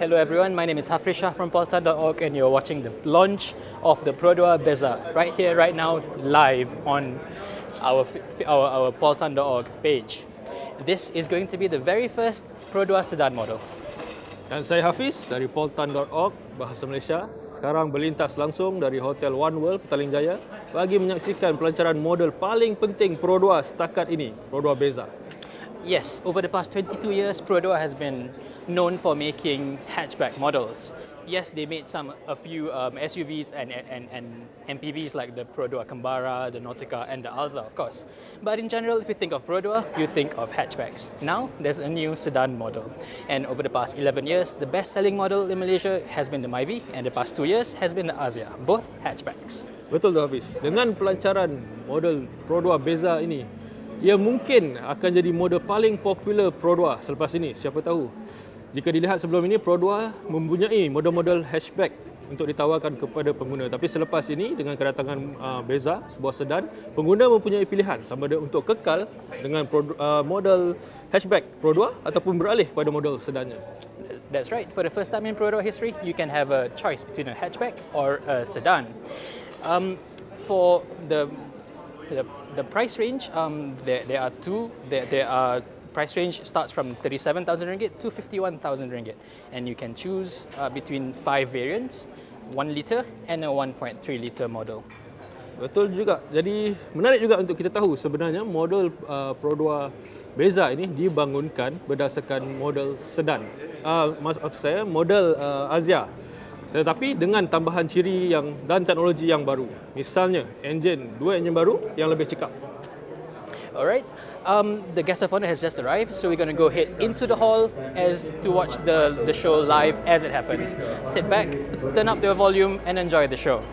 Hello everyone, my name is Hafriz Shah from Poltan.org and you're watching the launch of the Pro2a Beza right here, right now, live on our Poltan.org page. This is going to be the very first Pro2a sedan model. Dan saya Hafiz dari Poltan.org, Bahasa Malaysia. Sekarang berlintas langsung dari Hotel One World, Petaling Jaya bagi menyaksikan pelancaran model paling penting Pro2a setakat ini, Pro2a Beza. Yes, over the past 22 years, Pro2a has been known for making hatchback models. Yes, they made a few SUVs and MPVs like the Pro2a Kembara, the Nautica and the Alza, of course. But in general, if you think of Pro2a, you think of hatchbacks. Now, there's a new sedan model. And over the past 11 years, the best-selling model in Malaysia has been the Myvi, and the past 2 years has been the Azia, both hatchbacks. Betul tu Hafiz. Dengan pelancaran model Pro2a Beza ini, ia mungkin akan jadi model paling popular Pro2a selepas ini, siapa tahu. Jika dilihat sebelum ini, Pro2a mempunyai model-model hatchback untuk ditawarkan kepada pengguna. Tapi selepas ini, dengan kedatangan Beza, sebuah sedan, pengguna mempunyai pilihan sama ada untuk kekal dengan model hatchback Pro2a ataupun beralih kepada model sedannya. That's right. For the first time in Pro2a history, you can have a choice between a hatchback or a sedan. For the price range, there are two. There are price range starts from 37,000 ringgit to 51,000 ringgit, and you can choose between 5 variants, 1 litre and a 1.3 litre model. Betul juga. Jadi menarik juga untuk kita tahu sebenarnya model Pro2a Beza ini dibangunkan berdasarkan model sedan. Maaf saya, model Azia. Tetapi dengan tambahan ciri dan teknologi yang baru. Misalnya, dua enjin baru yang lebih cekap. Alright, the guest of honor has just arrived, so we're going to go head into the hall to watch the show live as it happens. Sit back, turn up the volume, and enjoy the show.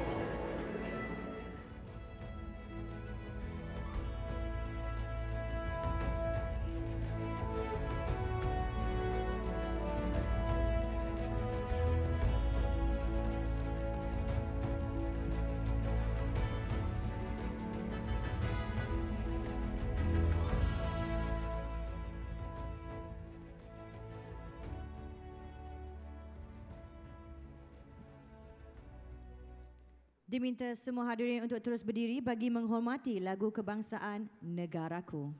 Diminta semua hadirin untuk terus berdiri bagi menghormati lagu kebangsaan Negaraku.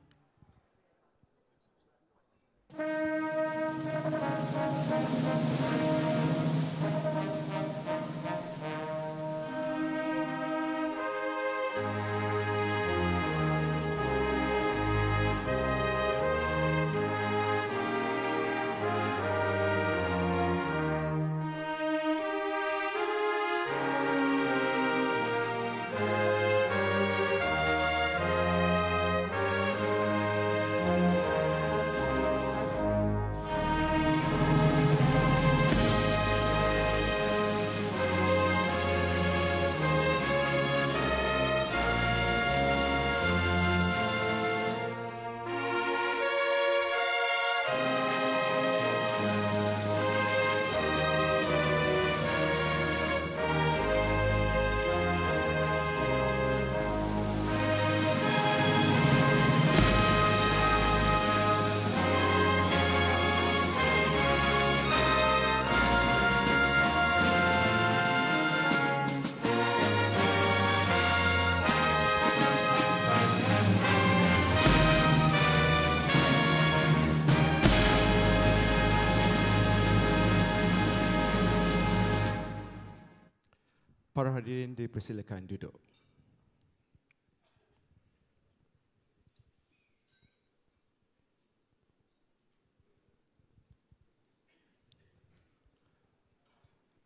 Para hadirin dipersilakan duduk.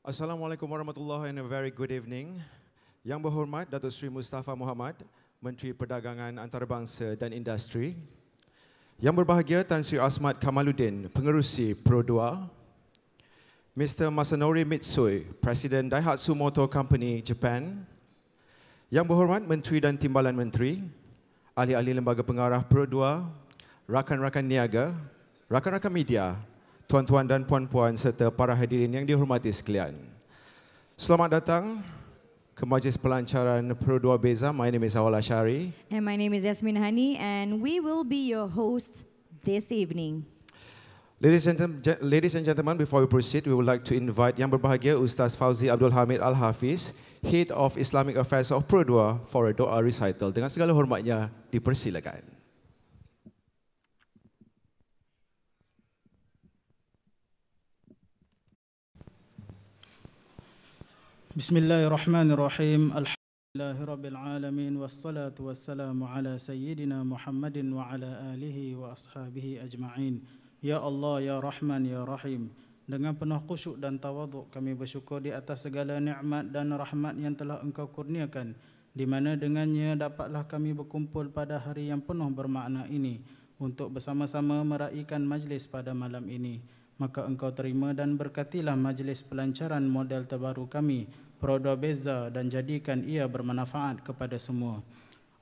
Assalamualaikum warahmatullahi wabarakatuh and a very good evening. Yang berhormat Datuk Seri Mustafa Mohamad, Menteri Perdagangan Antarabangsa dan Industri. Yang berbahagia Tan Sri Asmat Kamaluddin, Pengerusi Pro2a. Mr. Masanori Mitsui, Presiden Daihatsu Motor Company, Japan. Yang berhormat Menteri dan Timbalan Menteri, ahli-ahli lembaga pengarah Pro2a, rakan-rakan niaga, rakan-rakan media, tuan-tuan dan puan-puan serta para hadirin yang dihormati sekalian. Selamat datang ke majlis pelancaran Pro2a Beza. My name is Awal Ashari. And my name is Yasmin Hani, and we will be your hosts this evening. Ladies and gentlemen, before we proceed, we would like to invite Yang Berbahagia Ustaz Fauzi Abdul Hamid Al-Hafiz, Head of Islamic Affairs of Pro2 for a doa recital. Dengan segala hormatnya, dipersilakan. Bismillahirrahmanirrahim. Alhamdulillahirabbil alamin wassalatu wassalamu ala sayyidina Muhammadin wa ala alihi wa ashabihi ajma'in. Ya Allah, ya Rahman, ya Rahim. Dengan penuh khusyuk dan tawaduk kami bersyukur di atas segala nikmat dan rahmat yang telah Engkau kurniakan, di mana dengannya dapatlah kami berkumpul pada hari yang penuh bermakna ini untuk bersama-sama meraihkan majlis pada malam ini. Maka Engkau terima dan berkatilah majlis pelancaran model terbaru kami, Pro2 Beza, dan jadikan ia bermanfaat kepada semua.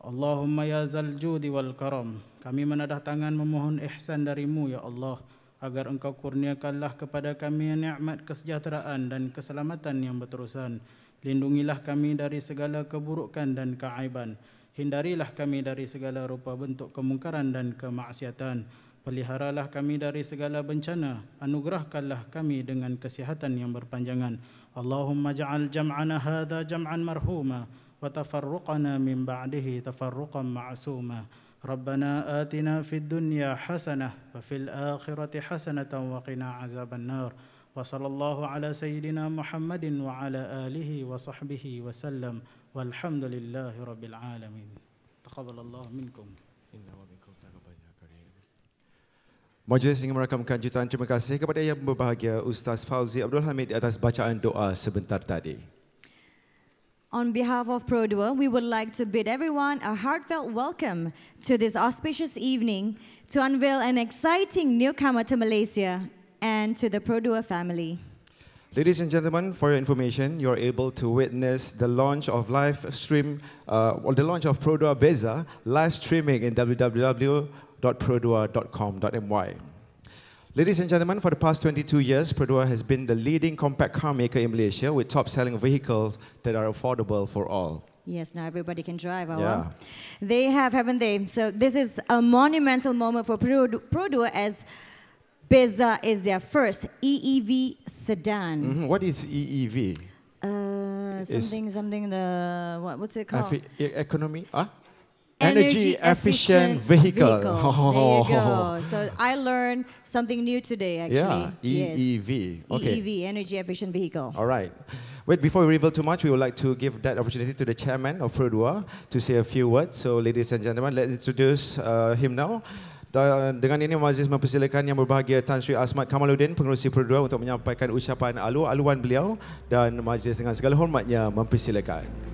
Allahumma ya zal judi wal karam. Kami menadah tangan memohon ihsan darimu ya Allah, agar Engkau kurniakanlah kepada kami nikmat kesejahteraan dan keselamatan yang berterusan. Lindungilah kami dari segala keburukan dan keaiban. Hindarilah kami dari segala rupa bentuk kemungkaran dan kemaksiatan. Peliharalah kami dari segala bencana. Anugerahkanlah kami dengan kesihatan yang berpanjangan. Allahumma ja'al jam'ana hadha jam'an marhuma wa tafarruqana min ba'dihi tafarruqan ma'suma. Rabbana atina fid dunya hasanah wa fil akhirati hasanatan wa qina azaban nar. Wa sallallahu ala sayyidina Muhammadin wa ala alihi wa sahbihi wa sallam. Walhamdulillahi rabbil alamin. Taqabbalallahu minkum. Majlis ingin merakamkan jutaan terima kasih kepada Yang Berbahagia Ustaz Fauzi Abdul Hamid atas bacaan doa sebentar tadi. On behalf of Pro2, we would like to bid everyone a heartfelt welcome to this auspicious evening to unveil an exciting newcomer to Malaysia and to the Pro2 family. Ladies and gentlemen, for your information, you're able to witness the launch of the launch of Pro2 Beza live streaming in www.pro2.com.my. Ladies and gentlemen, for the past 22 years, Pro2 has been the leading compact car maker in Malaysia with top-selling vehicles that are affordable for all. Yes, now everybody can drive. Yeah. They have, haven't they? So this is a monumental moment for Pro2 as Beza is their first EEV sedan. What is EEV? What's it called? Economy? Energy efficient vehicle. There you go. So I learned something new today, actually. Yeah, EEV. Okay. EEV, energy efficient vehicle. All right. Wait, before we reveal too much, we would like to give that opportunity to the chairman of Pro2 to say a few words. So, ladies and gentlemen, let's introduce him now. Dengan ini, majlis mempersilakan Yang Berbahagia Tan Sri Asmat Kamaluddin, pengerusi Pro2 untuk menyampaikan ucapan aluan beliau, dan majlis dengan segala hormatnya mempersilakan.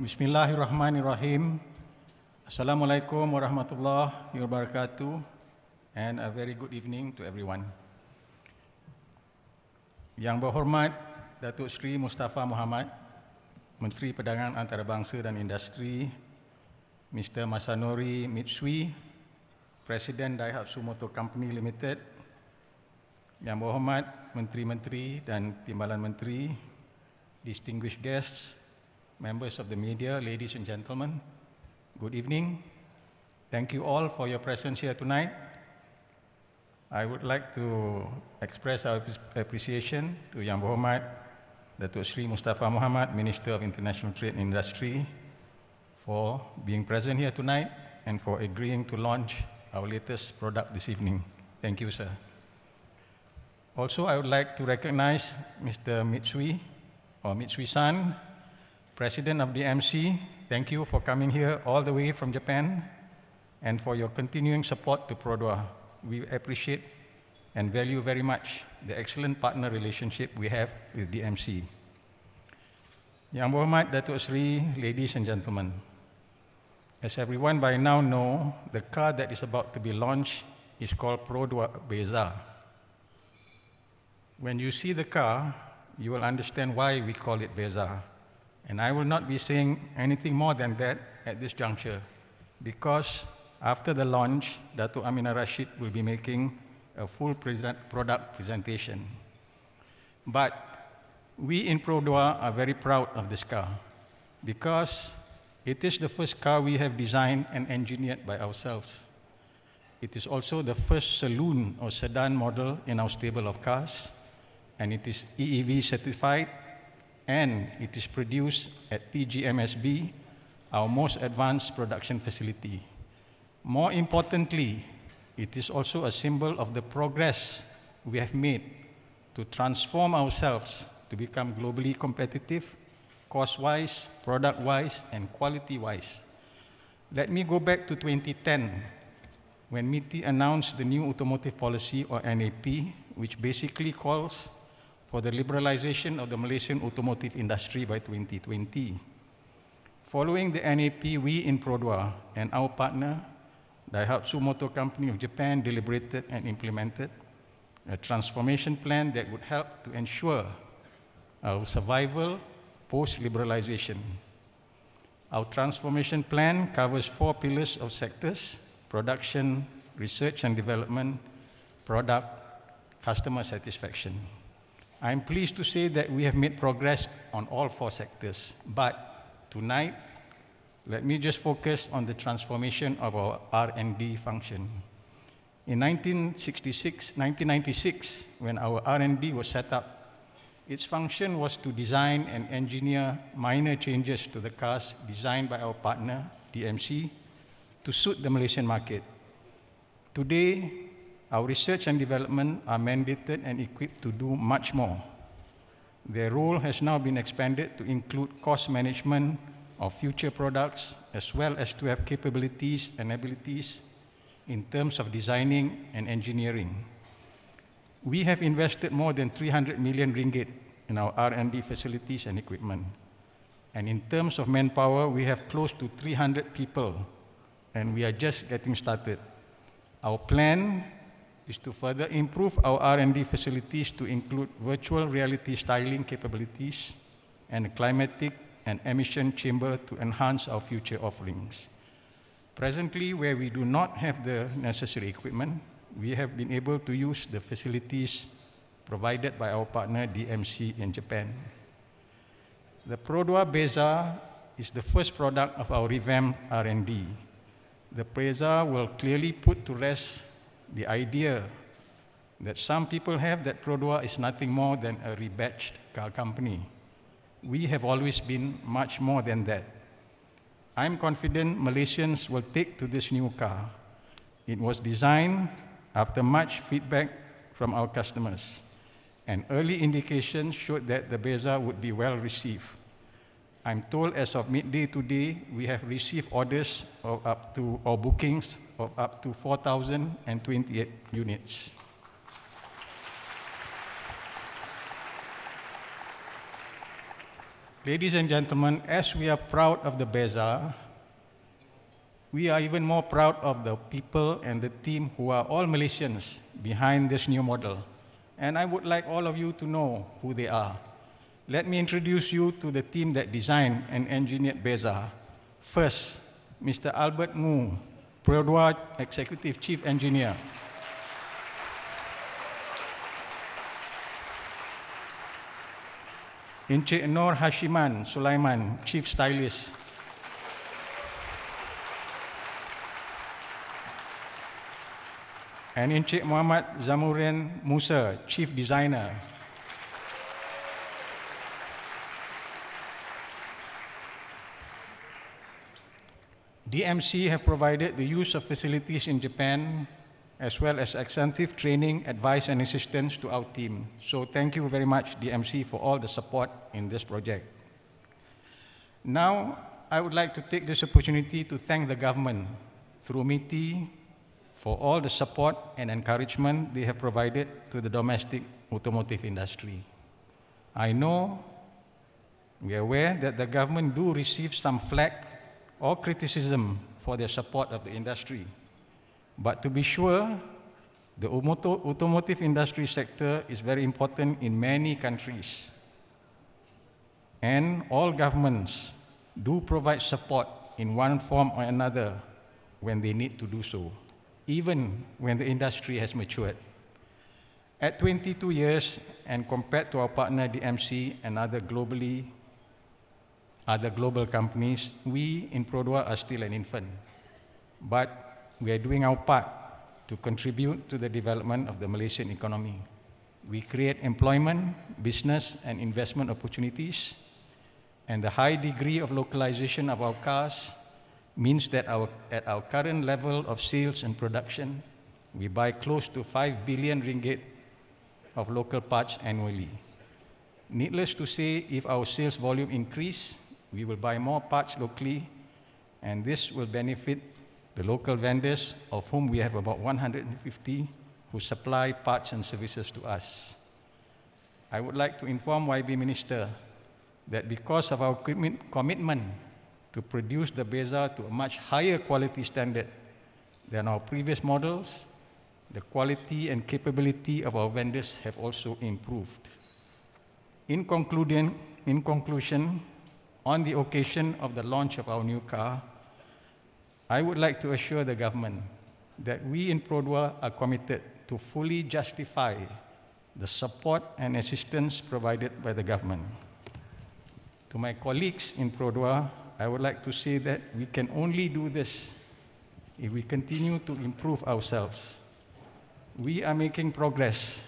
Bismillahirrahmanirrahim. Assalamualaikum warahmatullahi wabarakatuh, and a very good evening to everyone. Yang berhormat Datuk Seri Mustafa Mohamed, Menteri Perdagangan Antarabangsa dan Industri, Mr. Masanori Mitsui, Presiden Daihatsu Motor Company Limited, Yang berhormat Menteri-Menteri dan Timbalan Menteri, distinguished guests, members of the media, ladies and gentlemen, good evening. Thank you all for your presence here tonight. I would like to express our appreciation to Yang Berhormat Datuk Seri Mustafa Mohamed, Minister of International Trade and Industry, for being present here tonight and for agreeing to launch our latest product this evening. Thank you, sir. Also, I would like to recognize Mr. Mitsui, or Mitsui-san, President of the MC. Thank you for coming here all the way from Japan and for your continuing support to Pro2. We appreciate and value very much the excellent partner relationship we have with the MC. Yang Berhormat Datuk Seri, ladies and gentlemen, as everyone by now know, the car that is about to be launched is called Pro2 Beza. When you see the car, you will understand why we call it Beza. And I will not be saying anything more than that at this juncture, because after the launch, Dato' Aminah Rashid will be making a full product presentation. But we in Produa are very proud of this car because it is the first car we have designed and engineered by ourselves. It is also the first saloon or sedan model in our stable of cars, and it is EEV certified, and it is produced at PGMSB, our most advanced production facility. More importantly, it is also a symbol of the progress we have made to transform ourselves to become globally competitive, cost-wise, product-wise, and quality-wise. Let me go back to 2010, when MITI announced the new automotive policy, or NAP, which basically calls for the liberalization of the Malaysian automotive industry by 2020. Following the NAP, we in Produa and our partner, Daihatsu Motor Company of Japan, deliberated and implemented a transformation plan that would help to ensure our survival post-liberalization. Our transformation plan covers 4 pillars of sectors: production, research and development, product, customer satisfaction. I'm pleased to say that we have made progress on all 4 sectors, but tonight, let me just focus on the transformation of our R&D function. In 1996, when our R&D was set up, its function was to design and engineer minor changes to the cars designed by our partner, DMC, to suit the Malaysian market. Today, our research and development are mandated and equipped to do much more. Their role has now been expanded to include cost management of future products, as well as to have capabilities and abilities in terms of designing and engineering. We have invested more than 300 million ringgit in our R&D facilities and equipment. And in terms of manpower, we have close to 300 people, and we are just getting started. Our plan is to further improve our R&D facilities to include virtual reality styling capabilities and a climatic and emission chamber to enhance our future offerings. Presently, where we do not have the necessary equipment, we have been able to use the facilities provided by our partner DMC in Japan. The Produa Beza is the first product of our revamped R&D. The Beza will clearly put to rest the idea that some people have that Produa is nothing more than a rebadged car company. We have always been much more than that. I'm confident Malaysians will take to this new car. It was designed after much feedback from our customers, and early indications showed that the Beza would be well received. I'm told as of midday today, we have received orders of up to, or bookings of up to 4,028 units. Ladies and gentlemen, as we are proud of the Beza, we are even more proud of the people and the team who are all Malaysians behind this new model. And I would like all of you to know who they are. Let me introduce you to the team that designed and engineered Beza. First, Mr. Albert Ngu, Produa Executive Chief Engineer. Encik Nur Hashiman Sulaiman, Chief Stylist. And Encik Muhammad Zamurin Musa, Chief Designer. DMC have provided the use of facilities in Japan, as well as extensive training, advice, and assistance to our team. So thank you very much, DMC, for all the support in this project. Now, I would like to take this opportunity to thank the government through MITI for all the support and encouragement they have provided to the domestic automotive industry. I know, we are aware that the government do receive some flack or criticism for their support of the industry. But to be sure, the automotive industry sector is very important in many countries. And all governments do provide support in one form or another when they need to do so, even when the industry has matured. At 22 years, and compared to our partner DMC and other global companies, we in Produa are still an infant. But we are doing our part to contribute to the development of the Malaysian economy. We create employment, business, and investment opportunities, and the high degree of localization of our cars means that at our current level of sales and production, we buy close to 5 billion ringgit of local parts annually. Needless to say, if our sales volume increase, we will buy more parts locally, and this will benefit the local vendors, of whom we have about 150 who supply parts and services to us. I would like to inform YB Minister that because of our commitment to produce the Beza to a much higher quality standard than our previous models, the quality and capability of our vendors have also improved. In conclusion, on the occasion of the launch of our new car, I would like to assure the government that we in Produa are committed to fully justify the support and assistance provided by the government. To my colleagues in Produa, I would like to say that we can only do this if we continue to improve ourselves. We are making progress,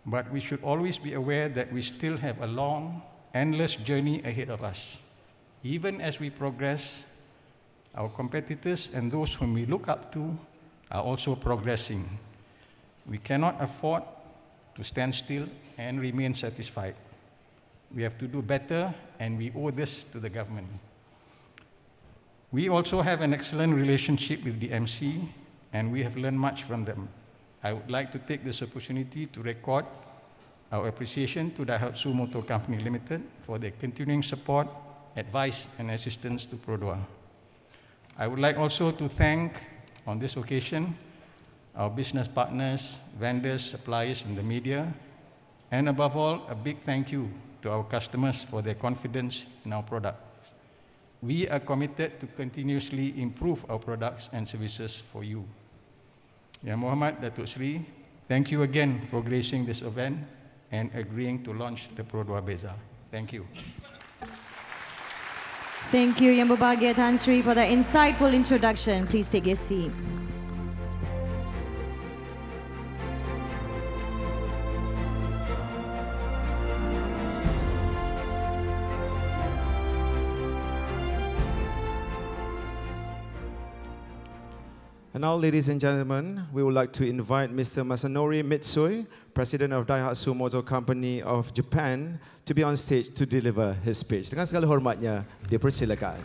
but we should always be aware that we still have a long, endless journey ahead of us. Even as we progress, our competitors and those whom we look up to are also progressing. We cannot afford to stand still and remain satisfied. We have to do better, and we owe this to the government. We also have an excellent relationship with the MC, and we have learned much from them. I would like to take this opportunity to record our appreciation to Daihatsu Motor Company Limited for their continuing support, advice, and assistance to Produa. I would like also to thank, on this occasion, our business partners, vendors, suppliers, and the media, and above all, a big thank you to our customers for their confidence in our products. We are committed to continuously improve our products and services for you. Yang Muhammad, Datuk Seri, thank you again for gracing this event and agreeing to launch the Produa Beza. Thank you. Thank you, Yang Berbahagia Tan Sri, for the insightful introduction. Please take your seat. And now, ladies and gentlemen, we would like to invite Mr. Masanori Mitsui, President of Daihatsu Motor Company of Japan, to be on stage to deliver his speech. Dengan segala hormatnya, dipersilakan.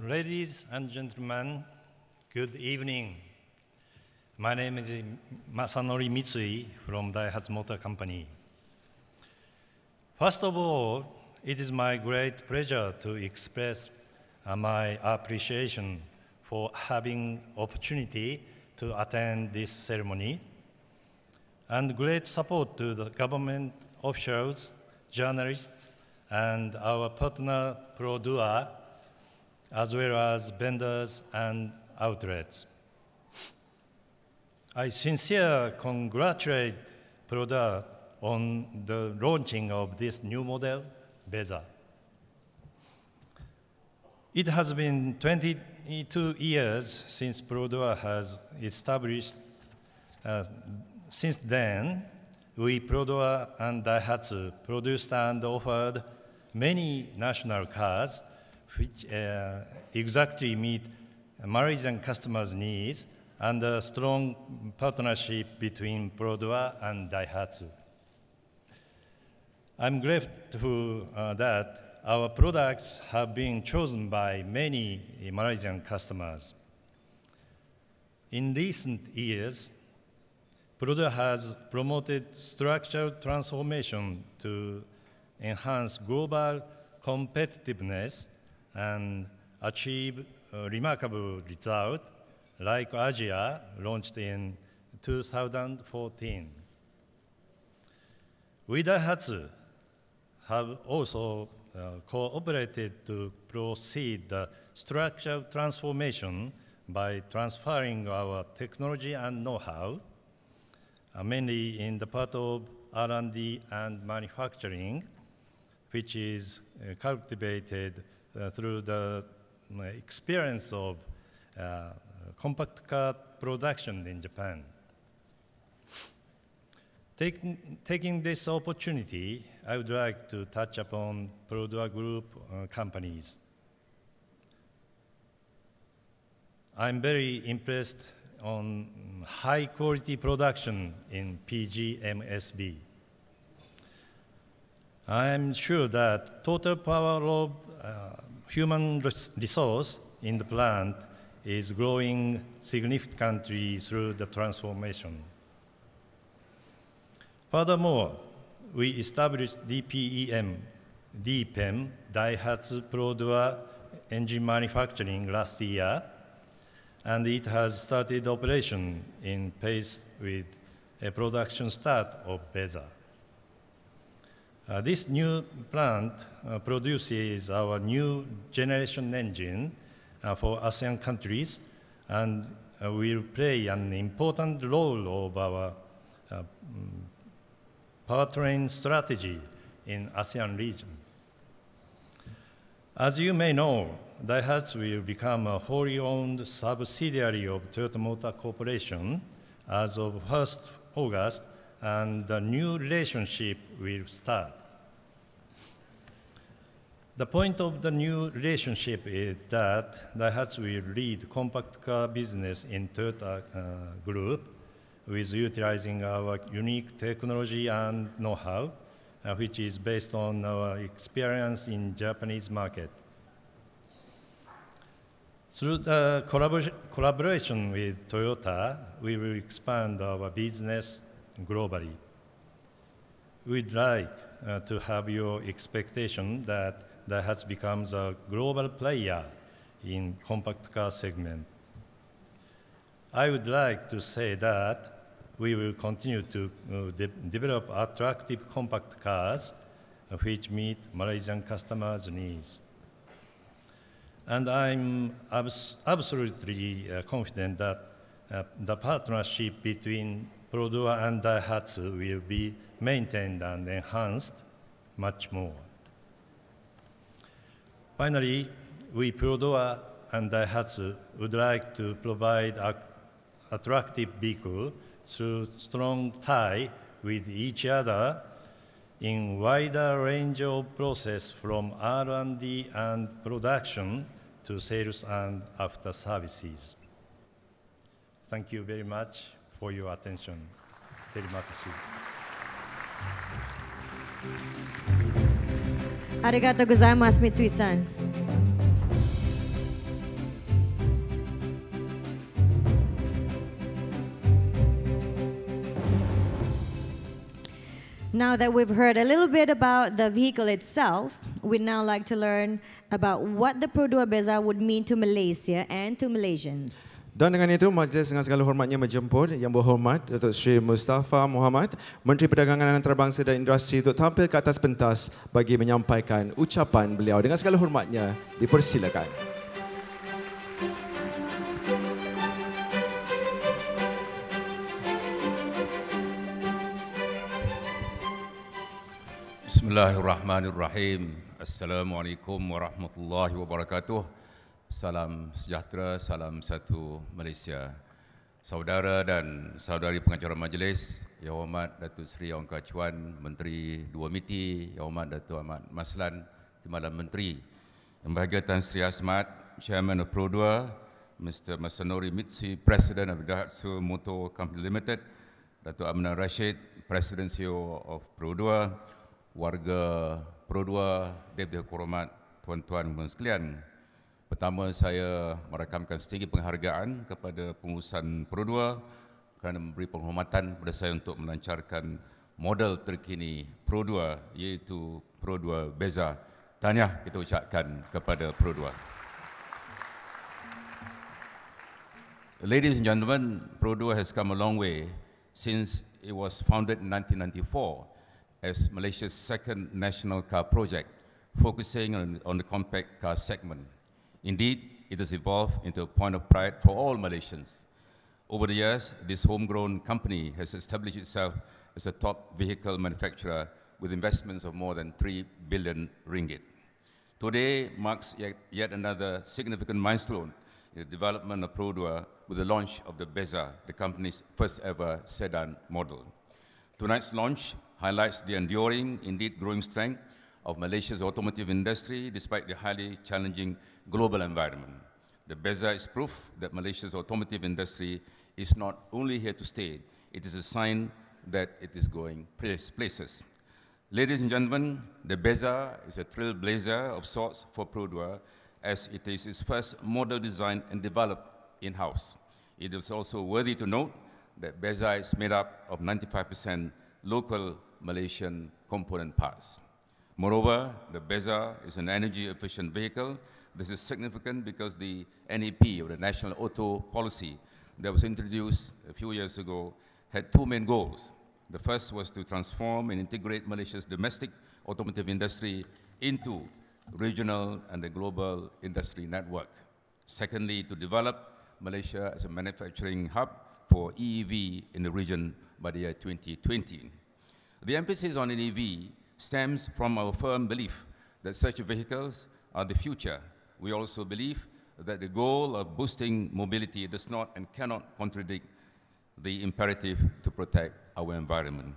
Ladies and gentlemen, good evening. My name is Masanori Mitsui from Daihatsu Motor Company. First of all, it is my great pleasure to express my appreciation for having opportunity to attend this ceremony, and great support to the government officials, journalists, and our partner Produa, as well as vendors and outlets. I sincerely congratulate Produa on the launching of this new model, Beza. It has been 22 years since Produa has established. Since then, we, Produa and Daihatsu, produced and offered many national cars which exactly meet Malaysian customers' needs, and a strong partnership between Produa and Daihatsu. I'm grateful that our products have been chosen by many Malaysian customers. In recent years, Produa has promoted structural transformation to enhance global competitiveness, and achieve a remarkable result, like Asia, launched in 2014. We Daihatsu have also cooperated to proceed the structural transformation by transferring our technology and know-how, mainly in the part of R&D and manufacturing, which is cultivated through the experience of compact car production in Japan. Taking this opportunity, I would like to touch upon Perodua Group companies. I'm very impressed on high quality production in PGMSB. I'm sure that total power of human resource in the plant is growing significantly through the transformation. Furthermore, we established DPEM, Daihatsu Perodua Engine Manufacturing last year, and it has started operation in pace with a production start of BEZA. This new plant produces our new generation engine for ASEAN countries and will play an important role of our powertrain strategy in ASEAN region. As you may know, Daihatsu will become a wholly owned subsidiary of Toyota Motor Corporation as of 1st August, and the new relationship will start. The point of the new relationship is that Daihatsu will lead compact car business in Toyota Group with utilizing our unique technology and know-how, which is based on our experience in Japanese market. Through the collaboration with Toyota, we will expand our business globally. We'd like to have your expectation that Daihatsu becomes a global player in compact car segment. I would like to say that we will continue to develop attractive compact cars which meet Malaysian customers' needs. And I'm absolutely confident that the partnership between Perodua and Daihatsu will be maintained and enhanced much more. Finally, we Perodua and Daihatsu would like to provide an attractive vehicle through strong tie with each other in wider range of process from R&D and production to sales and after services. Thank you very much for your attention. Terima kasih. Arigatou gozaimasu, Mitsui-san. Now that we've heard a little bit about the vehicle itself, we'd now like to learn about what the Perodua BEZA would mean to Malaysia and to Malaysians. Dan dengan itu, majlis dengan segala hormatnya menjemput Yang Berhormat Datuk Seri Mustafa Mohamed, Menteri Perdagangan Antarabangsa dan Industri, untuk tampil ke atas pentas bagi menyampaikan ucapan beliau. Dengan segala hormatnya, dipersilakan. Bismillahirrahmanirrahim. Assalamualaikum warahmatullahi wabarakatuh. Salam sejahtera, salam satu Malaysia. Saudara dan saudari pengacara majlis, Yang Hormat Datuk Seri Ong Kah Chuan, Menteri Dua Miti, Yang Hormat Datuk Ahmad Maslan, Timbalan Menteri, Yang Berbahagia Tan Sri Asmat, Chairman of Perodua, Mr. Masanori Mitsui, President of Daihatsu Motor Company Limited, Datuk Aminah Rashid, President CEO of Perodua, warga Perodua, Deputi Hormat, tuan-tuan dan sekalian. Pertama, saya merakamkan setinggi penghargaan kepada pengurusan Perodua kerana memberi penghormatan kepada saya untuk melancarkan model terkini Perodua, iaitu Perodua BEZA. Tahniah kita ucapkan kepada Perodua. Ladies and gentlemen, Produa has come a long way since it was founded in 1994 as Malaysia's second national car project, focusing on the compact car segment. Indeed, it has evolved into a point of pride for all Malaysians. Over the years, this homegrown company has established itself as a top vehicle manufacturer with investments of more than 3 billion ringgit. Today marks yet another significant milestone in the development of Produa with the launch of the Beza, the company's first ever sedan model. Tonight's launch highlights the enduring, indeed growing strength of Malaysia's automotive industry despite the highly challenging global environment. The Beza is proof that Malaysia's automotive industry is not only here to stay, it is a sign that it is going places. Ladies and gentlemen, the Beza is a trailblazer of sorts for Produa, as it is its first model designed and developed in-house. It is also worthy to note that Beza is made up of 95% local Malaysian component parts. Moreover, the Beza is an energy-efficient vehicle. This is significant because the NEP, or the National Auto Policy, that was introduced a few years ago, had two main goals. The first was to transform and integrate Malaysia's domestic automotive industry into regional and the global industry network. Secondly, to develop Malaysia as a manufacturing hub for EEV in the region by the year 2020. The emphasis on EV stems from our firm belief that such vehicles are the future. We also believe that the goal of boosting mobility does not and cannot contradict the imperative to protect our environment.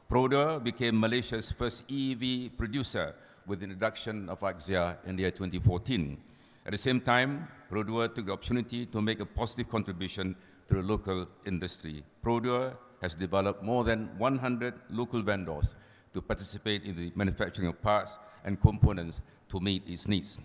Produa became Malaysia's first EV producer with the introduction of Axia in the year 2014. At the same time, Produa took the opportunity to make a positive contribution to the local industry. Produa has developed more than 100 local vendors to participate in the manufacturing of parts and components to meet its needs.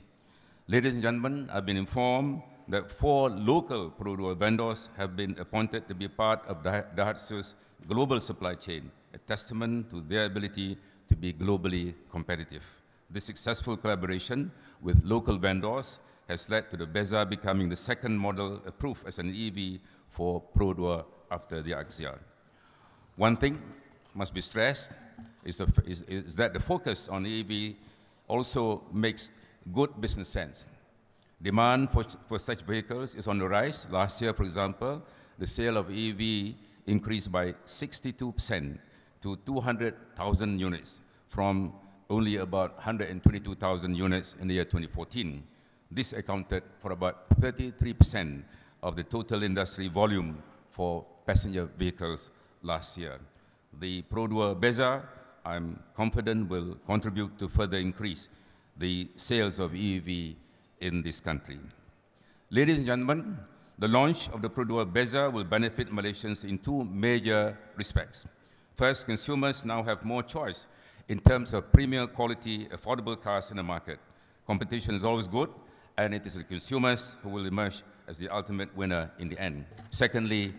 Ladies and gentlemen, I've been informed that 4 local Produa vendors have been appointed to be part of Daihatsu's global supply chain, a testament to their ability to be globally competitive. This successful collaboration with local vendors has led to the Beza becoming the second model approved as an EV for Produa after the Axia. One thing must be stressed is that the focus on EV also makes good business sense. Demand for such vehicles is on the rise. Last year, for example, the sale of EV increased by 62% to 200,000 units from only about 122,000 units in the year 2014. This accounted for about 33% of the total industry volume for passenger vehicles last year. The Produa Beza, I'm confident, will contribute to further increase the sales of EV in this country. Ladies and gentlemen, the launch of the Produa Beza will benefit Malaysians in 2 major respects. First, consumers now have more choice in terms of premium quality, affordable cars in the market. Competition is always good, and it is the consumers who will emerge as the ultimate winner in the end. Secondly,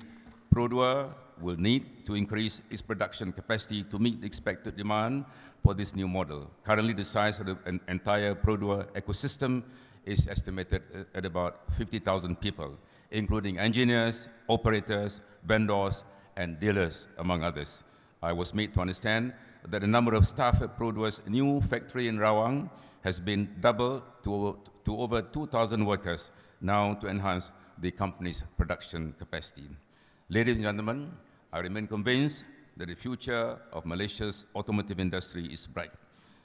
Produa will need to increase its production capacity to meet the expected demand for this new model. Currently, the size of the entire Produa ecosystem is estimated at about 50,000 people, including engineers, operators, vendors, and dealers, among others. I was made to understand that the number of staff at Produa's new factory in Rawang has been doubled to over 2,000 workers now to enhance the company's production capacity. Ladies and gentlemen, I remain convinced that the future of Malaysia's automotive industry is bright.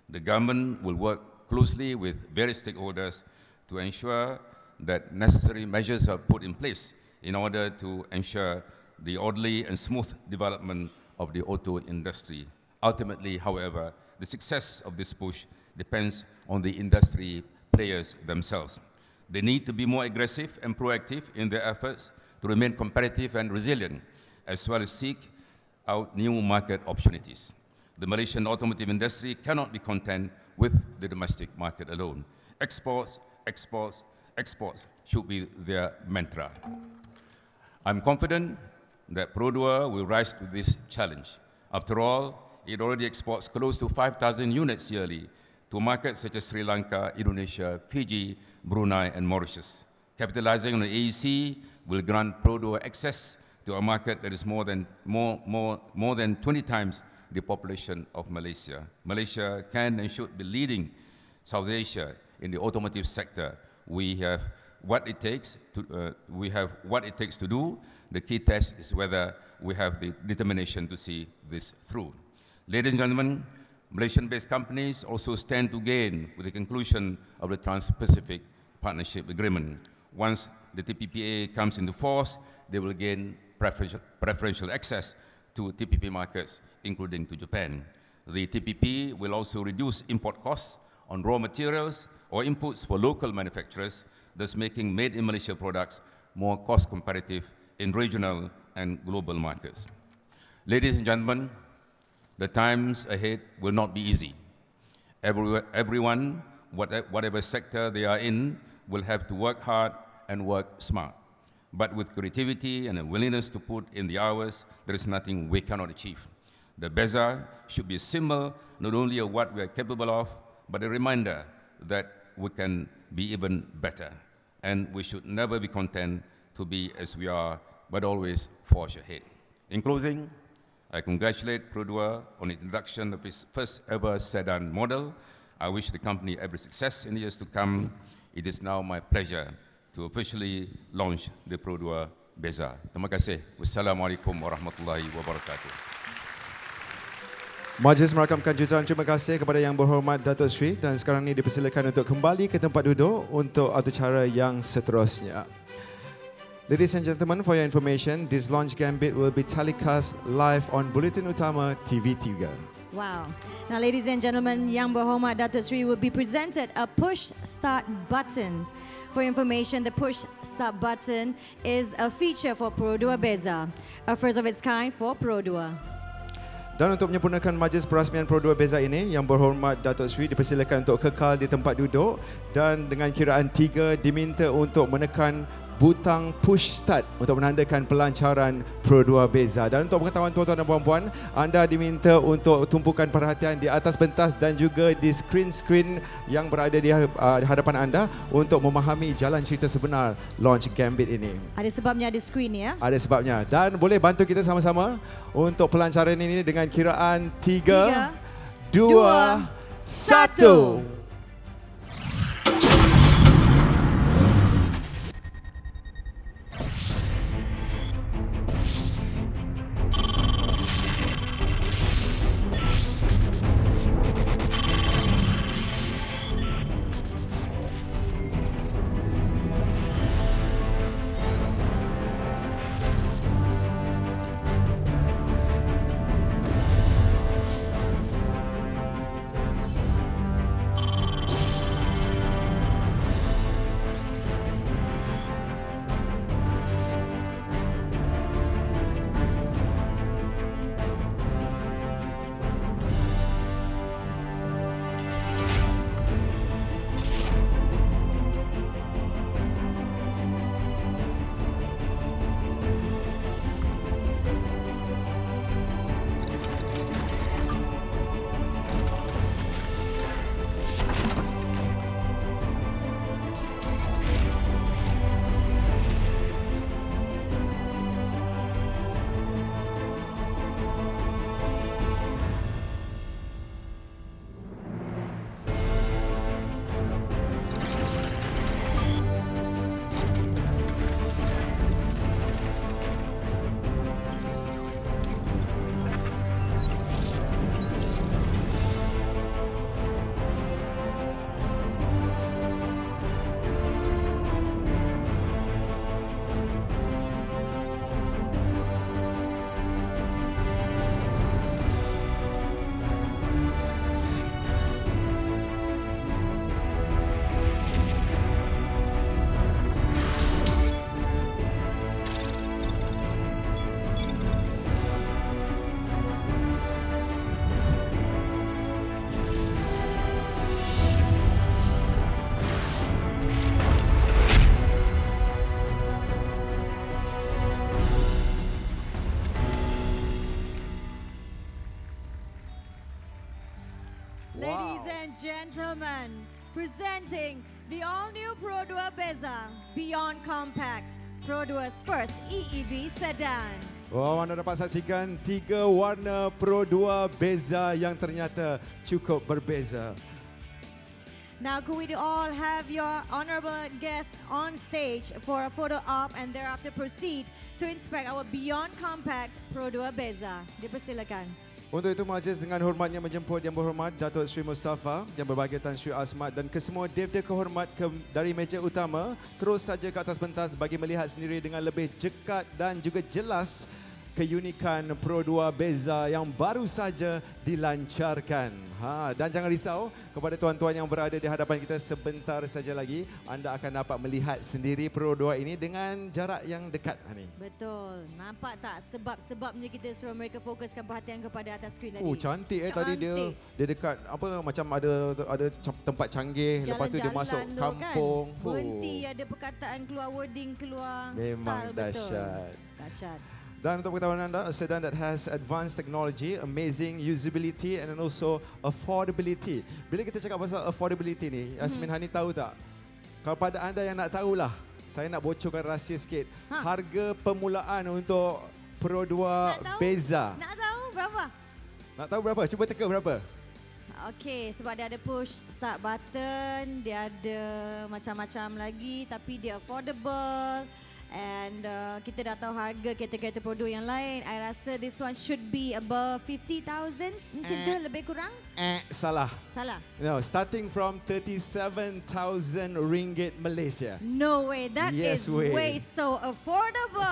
The government will work closely with various stakeholders to ensure that necessary measures are put in place in order to ensure the orderly and smooth development of the auto industry. Ultimately, however, the success of this push depends on the industry players themselves. They need to be more aggressive and proactive in their efforts to remain competitive and resilient, as well as seek out new market opportunities. The Malaysian automotive industry cannot be content with the domestic market alone. Exports, exports, exports should be their mantra. I'm confident that Produa will rise to this challenge. After all, it already exports close to 5,000 units yearly to markets such as Sri Lanka, Indonesia, Fiji, Brunei, and Mauritius. Capitalizing on the AEC, will grant Produa access to a market that is more than 20 times the population of Malaysia. Malaysia can and should be leading South Asia in the automotive sector. We have what it takes to do. The key test is whether we have the determination to see this through. Ladies and gentlemen, Malaysian-based companies also stand to gain with the conclusion of the Trans-Pacific Partnership Agreement. Once the TPPA comes into force, they will gain preferential access to TPP markets, including to Japan. The TPP will also reduce import costs on raw materials or inputs for local manufacturers, thus making made-in-Malaysia products more cost-competitive in regional and global markets. Ladies and gentlemen, the times ahead will not be easy. Everyone, whatever sector they are in, will have to work hard and work smart. But with creativity and a willingness to put in the hours, there is nothing we cannot achieve. The BEZA should be a symbol not only of what we are capable of, but a reminder that we can be even better. And we should never be content to be as we are, but always forge ahead. In closing, I congratulate Produa on the introduction of its first ever sedan model. I wish the company every success in the years to come. It is now my pleasure to officially launch the Produa BEZA. Terima kasih. Wassalamualaikum warahmatullahi wabarakatuh. Majlis merakamkan jutaan terima kasih kepada Yang Berhormat Datuk Seri dan sekarang ini dipersilakan untuk kembali ke tempat duduk untuk acara yang seterusnya. Ladies and gentlemen, for your information, this launch gambit will be telecast live on Bulletin Utama TV3. Wow. Now, ladies and gentlemen, Yang Berhormat Datuk Seri will be presented a push start button. For information, the push start button is a feature for Produa BEZA, a first of its kind for Produa. Dan untuk menyempurnakan majlis perasmian Produa BEZA ini, Yang Berhormat Datuk Seri dipersilakan untuk kekal di tempat duduk dan dengan kiraan 3 diminta untuk menekan butang push start untuk menandakan pelancaran Produa BEZA. Dan untuk pengetahuan tuan-tuan dan puan-puan, anda diminta untuk tumpukan perhatian di atas pentas dan juga di skrin-skrin yang berada di hadapan anda untuk memahami jalan cerita sebenar launch gambit ini. Ada sebabnya ada skrin ya? Ada sebabnya. Dan boleh bantu kita sama-sama untuk pelancaran ini dengan kiraan 3, 2, 1. Ladies and gentlemen, presenting the all-new Produa BEZA Beyond Compact Pro2's first EEV sedan. Wow, anda dapat saksikan 3 warna Pro2 Beza yang ternyata cukup berbeza. Now, could we all have your honorable guests on stage for a photo op and thereafter proceed to inspect our Beyond Compact Pro2 Beza? Dipersilakan. Untuk itu, majlis dengan hormatnya menjemput Yang Berhormat Datuk Seri Mustafa, Yang Berbahagia Tan Sri Azmat dan kesemua Dev-Dev kehormat dari meja utama terus saja ke atas pentas bagi melihat sendiri dengan lebih dekat dan juga jelas keunikan Pro2 Beza yang baru saja dilancarkan. Dan jangan risau, kepada tuan-tuan yang berada di hadapan kita sebentar saja lagi, anda akan dapat melihat sendiri Pro2 ini dengan jarak yang dekat. Betul. Nampak tak sebab-sebabnya kita suruh mereka fokuskan perhatian kepada atas skrin tadi. Cantik tadi dia dekat apa macam ada tempat canggih, lepas tu dia masuk kampung. Kan? Berhenti ada perkataan keluar wording keluar memang style betul. Dahsyat. Dan untuk pengetahuan anda, a sedan that has advanced technology, amazing usability and also affordability. Bila kita cakap pasal affordability ni, Yasmin Hani tahu tak? Kalau pada anda yang nak tahulah, saya nak bocorkan rahsia sikit. Harga permulaan untuk Pro2 Beza. Nak tahu berapa? Nak tahu berapa? Cuba teka berapa? Okey, sebab dia ada push start button, dia ada macam-macam lagi tapi dia affordable. And kita dah tahu harga kereta-kereta Pro2 yang lain. I rasa this one should be above 50,000. Macam tu lebih kurang? Salah. No, starting from 37,000 ringgit Malaysia. No way, that is way so affordable.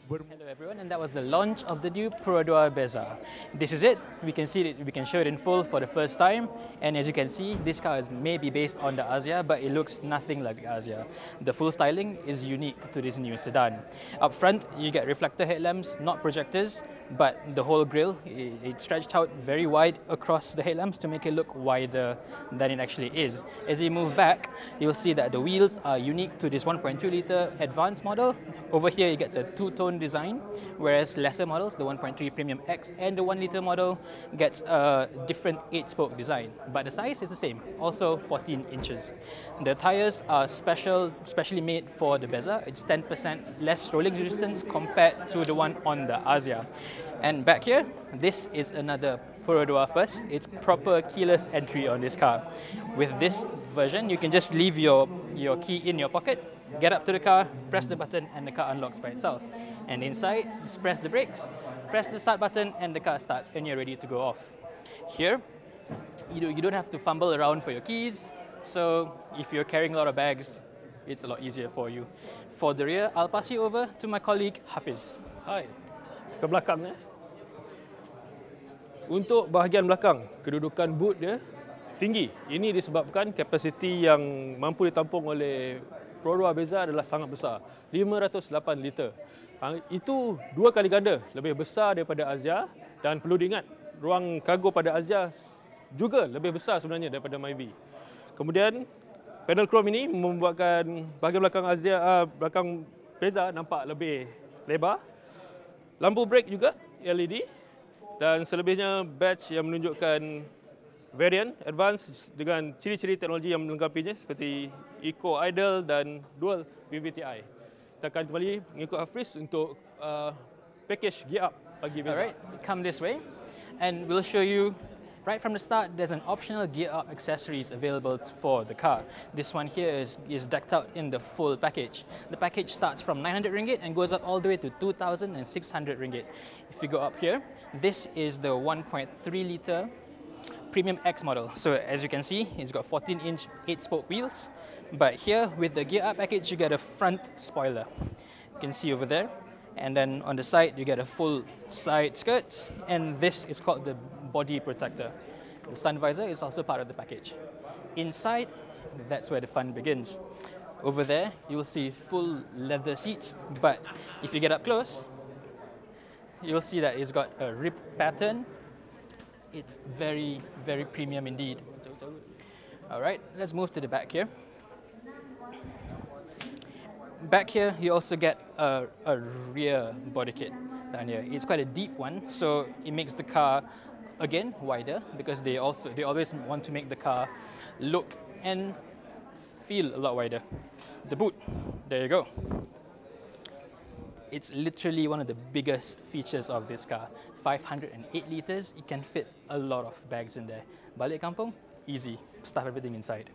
Hello everyone, and that was the launch of the new Pro2 Beza. This is it. We can see it, we can show it in full for the first time. And as you can see, this car is maybe based on the Azia, but it looks nothing like the Azia. The full styling is unique to this new sedan. Up front, you get reflector headlamps, not projectors, but the whole grille, it stretched out very wide across the headlamps to make it look wider than it actually is. As you move back, you'll see that the wheels are unique to this 1.2-litre advanced model. Over here, it gets a two-tone design, whereas lesser models, the 1.3 Premium X and the 1-litre model, gets a different 8-spoke design. But the size is the same, also 14 inches. The tyres are specially made for the Beza. It's 10% less rolling resistance compared to the one on the Azia. And back here, this is another Pro2 first. It's proper keyless entry on this car. With this version, you can just leave your key in your pocket, get up to the car, press the button, and the car unlocks by itself. And inside, just press the brakes, press the start button, and the car starts, and you're ready to go off. Here, you don't have to fumble around for your keys. So if you're carrying a lot of bags, it's a lot easier for you. For the rear, I'll pass you over to my colleague Hafiz. Hai, ke belakang. Untuk bahagian belakang, kedudukan boot dia tinggi. Ini disebabkan kapasiti yang mampu ditampung oleh Pro2 Beza adalah sangat besar, 508 liter. Itu 2 kali ganda lebih besar daripada Azia, dan perlu diingat, ruang kargo pada Azia juga lebih besar sebenarnya daripada Myvi. Kemudian panel chrome ini membuatkan bahagian belakang belakang Beza nampak lebih lebar. Lampu brake juga LED, dan selebihnya badge yang menunjukkan variant advance dengan ciri-ciri teknologi yang melengkapinya seperti Eco Idle dan Dual VVTi. Kita akan kembali mengikut Hafiz untuk package gear up bagi Beza. Alright, come this way and we'll show you. Right from the start, there's an optional gear up accessories available for the car. This one here is decked out in the full package. The package starts from 900 ringgit and goes up all the way to 2,600 ringgit. If you go up here, this is the 1.3-litre Premium X model. So as you can see, it's got 14-inch 8-spoke wheels. But here, with the gear up package, you get a front spoiler. You can see over there. And then on the side, you get a full side skirt. And this is called the body protector. The sun visor is also part of the package. Inside, that's where the fun begins. Over there, you'll see full leather seats, but if you get up close, you'll see that it's got a rib pattern. It's very, very premium indeed. All right, let's move to the back here. Back here, you also get a rear body kit down here. It's quite a deep one, so it makes the car, again, wider, because they always want to make the car look and feel a lot wider. The boot There you go. It's literally one of the biggest features of this car. 508 liters, it can fit a lot of bags in there. Balik kampung, easy. Stuff everything inside.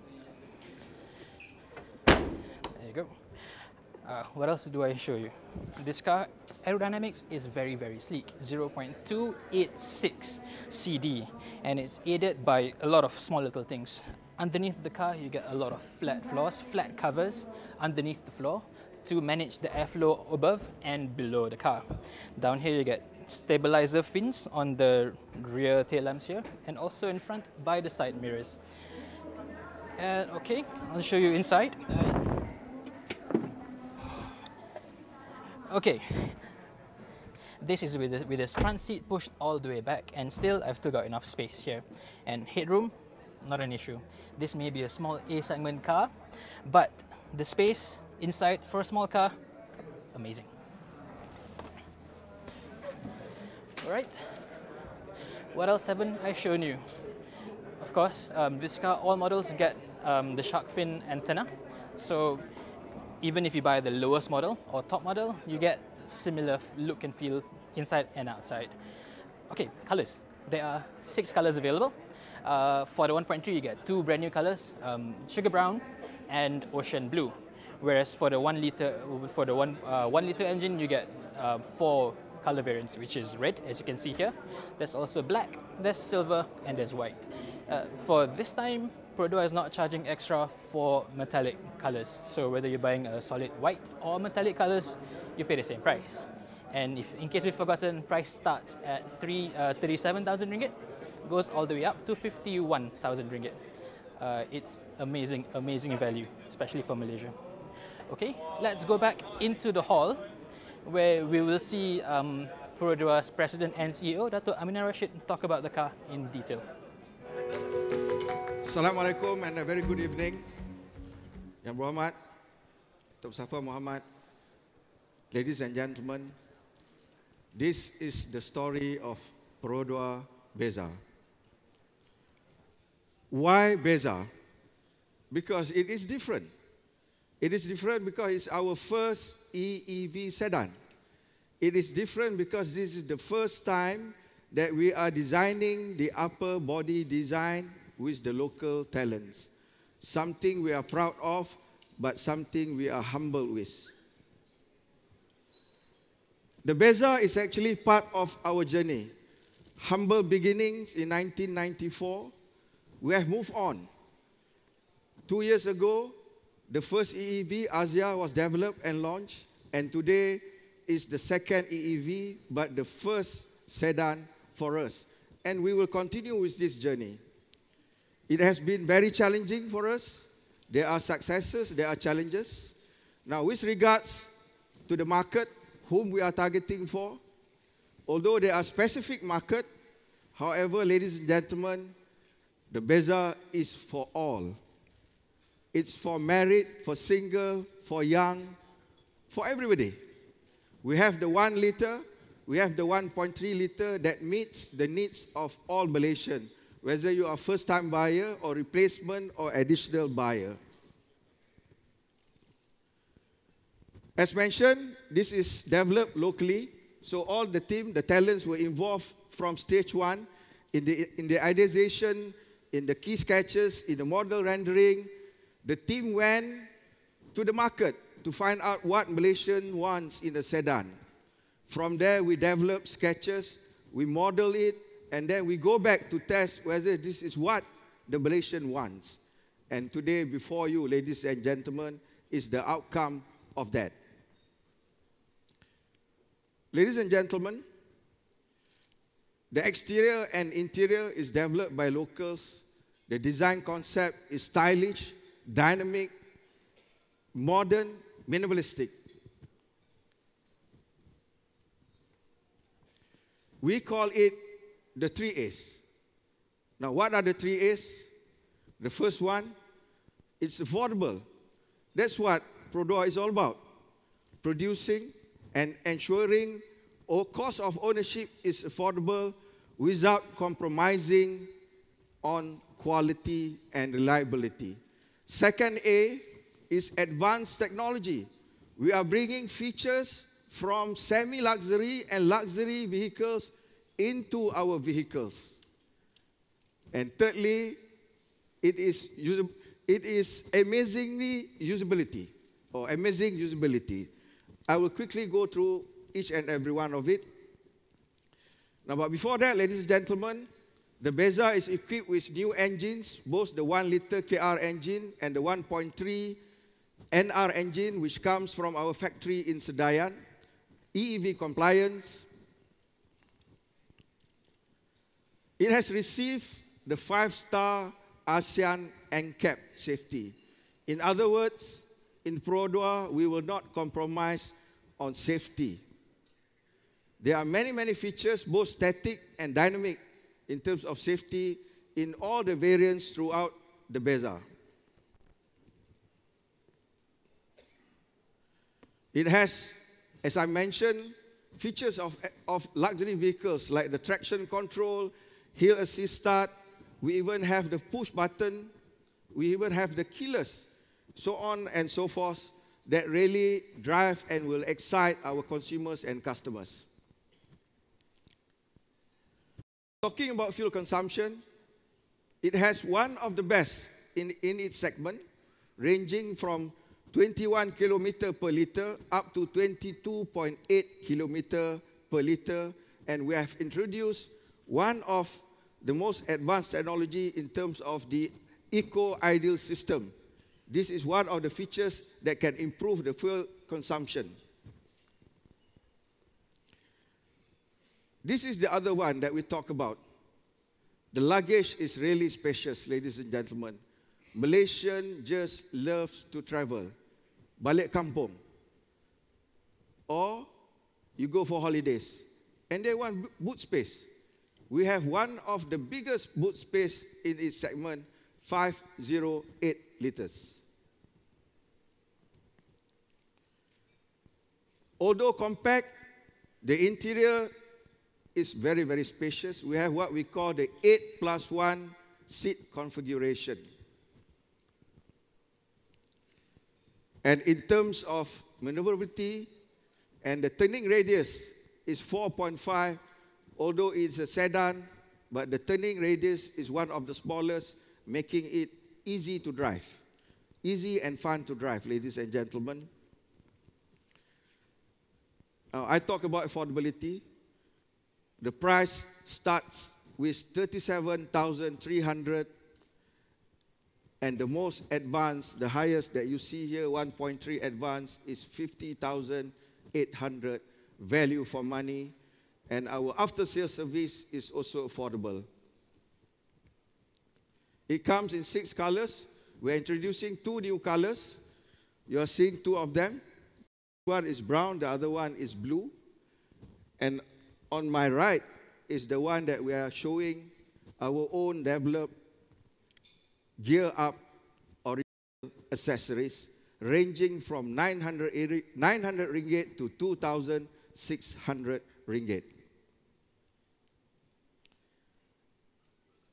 There you go. What else do I show you? This car, aerodynamics is very, very sleek. 0.286 CD, and it's aided by a lot of small little things. Underneath the car, you get a lot of flat floors, flat covers underneath the floor to manage the airflow above and below the car. Down here, you get stabilizer fins on the rear tail lamps here, and also in front by the side mirrors. Okay, I'll show you inside. Okay, this is with this front seat pushed all the way back, and I've still got enough space here. And headroom, not an issue. This may be a small A segment car, but the space inside for a small car, amazing. All right, what else haven't I shown you? Of course, this car, all models get the shark fin antenna. So even if you buy the lowest model or top model, you get similar look and feel inside and outside. Okay, colors. There are 6 colors available. For the 1.3, you get 2 brand new colors, sugar brown and ocean blue. Whereas for the 1 liter, for the 1 liter engine, you get 4 color variants, which is red, as you can see here. There's also black, there's silver, and there's white. For this time, Perodua is not charging extra for metallic colors. So whether you're buying a solid white or metallic colors, you pay the same price. And if, in case you've forgotten, price starts at 37,000 ringgit, goes all the way up to 51,000 ringgit. It's amazing, amazing value, especially for Malaysia. Okay, let's go back into the hall where we will see Perodua's President and CEO, Dato' Aminah Rashid, talk about the car in detail. Assalamualaikum and a very good evening. Yang berhormat, Dato' Mustafa Mohamed, ladies and gentlemen, this is the story of Perodua Beza. Why Beza? Because it is different. It is different because it's our first EEV sedan. It is different because this is the first time that we are designing the upper body design with the local talents. Something we are proud of, but something we are humble with. The Beza is actually part of our journey. Humble beginnings in 1994. We have moved on. 2 years ago, the first EEV, Asia, was developed and launched, and today is the second EEV, but the first sedan for us. And we will continue with this journey. It has been very challenging for us. There are successes, there are challenges. Now, with regards to the market, whom we are targeting for, although there are specific market, however, ladies and gentlemen, the Beza is for all. It's for married, for single, for young, for everybody. We have the 1 liter, we have the 1.3 liter that meets the needs of all Malaysians, whether you are first-time buyer or replacement or additional buyer. As mentioned, this is developed locally, so all the team, the talents were involved from stage 1 in the ideation, in the key sketches, in the model rendering. The team went to the market to find out what Malaysian wants in a sedan. From there, we develop sketches, we model it, and then we go back to test whether this is what the Malaysian wants. And today, before you, ladies and gentlemen, is the outcome of that. Ladies and gentlemen, the exterior and interior is developed by locals. The design concept is stylish, dynamic, modern, minimalistic. We call it the 3 A's. Now, what are the 3 A's? The first one, it's affordable. That's what Perodua is all about. Producing and ensuring cost of ownership is affordable without compromising on quality and reliability. Second A is advanced technology. We are bringing features from semi-luxury and luxury vehicles into our vehicles. And thirdly, it is amazing usability. I will quickly go through each and every one of it. Now, but before that, ladies and gentlemen, the Beza is equipped with new engines, both the 1-liter KR engine and the 1.3 NR engine, which comes from our factory in Sedayan, EEV compliance. It has received the 5-star ASEAN NCAP safety. In other words, in Perodua, we will not compromise on safety. There are many, many features, both static and dynamic, in terms of safety in all the variants throughout the Beza. It has, as I mentioned, features of luxury vehicles like the traction control, hill assist start. We even have the push button. We even have the keyless, so on and so forth, that really drive and will excite our consumers and customers. Talking about fuel consumption, it has one of the best in its segment, ranging from 21 km per liter up to 22.8 km per liter. And we have introduced one of the most advanced technology in terms of the eco-ideal system. This is one of the features that can improve the fuel consumption. This is the other one that we talk about. The luggage is really spacious, ladies and gentlemen. Malaysian just loves to travel. Balik kampung. Or you go for holidays. And they want boot space. We have one of the biggest boot space in its segment, 508 liters. Although compact, the interior is very, very spacious. We have what we call the 8+1 seat configuration. And in terms of maneuverability, and the turning radius is 4.5, although it's a sedan, but the turning radius is one of the smallest, making it easy to drive. Easy and fun to drive, ladies and gentlemen. I talk about affordability. The price starts with 37,300, and the most advanced, the highest that you see here, 1.3 advanced, is 50,800 value for money, and our after-sales service is also affordable. It comes in 6 colors. We're introducing 2 new colors. You're seeing 2 of them. One is brown, the other one is blue. And on my right is the one that we are showing our own developed gear up original accessories, ranging from 900 ringgit to 2,600 ringgit.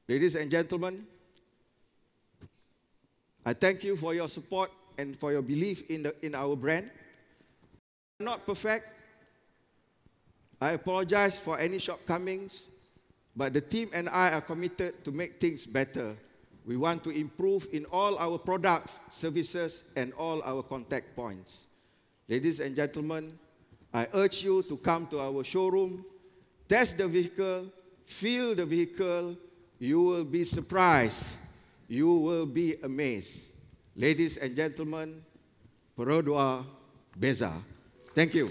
Ladies and gentlemen, I thank you for your support and for your belief in our brand. Not perfect. I apologize for any shortcomings, but the team and I are committed to make things better. We want to improve in all our products, services, and all our contact points. Ladies and gentlemen, I urge you to come to our showroom, test the vehicle, feel the vehicle. You will be surprised. You will be amazed. Ladies and gentlemen, Perodua Beza. Thank you.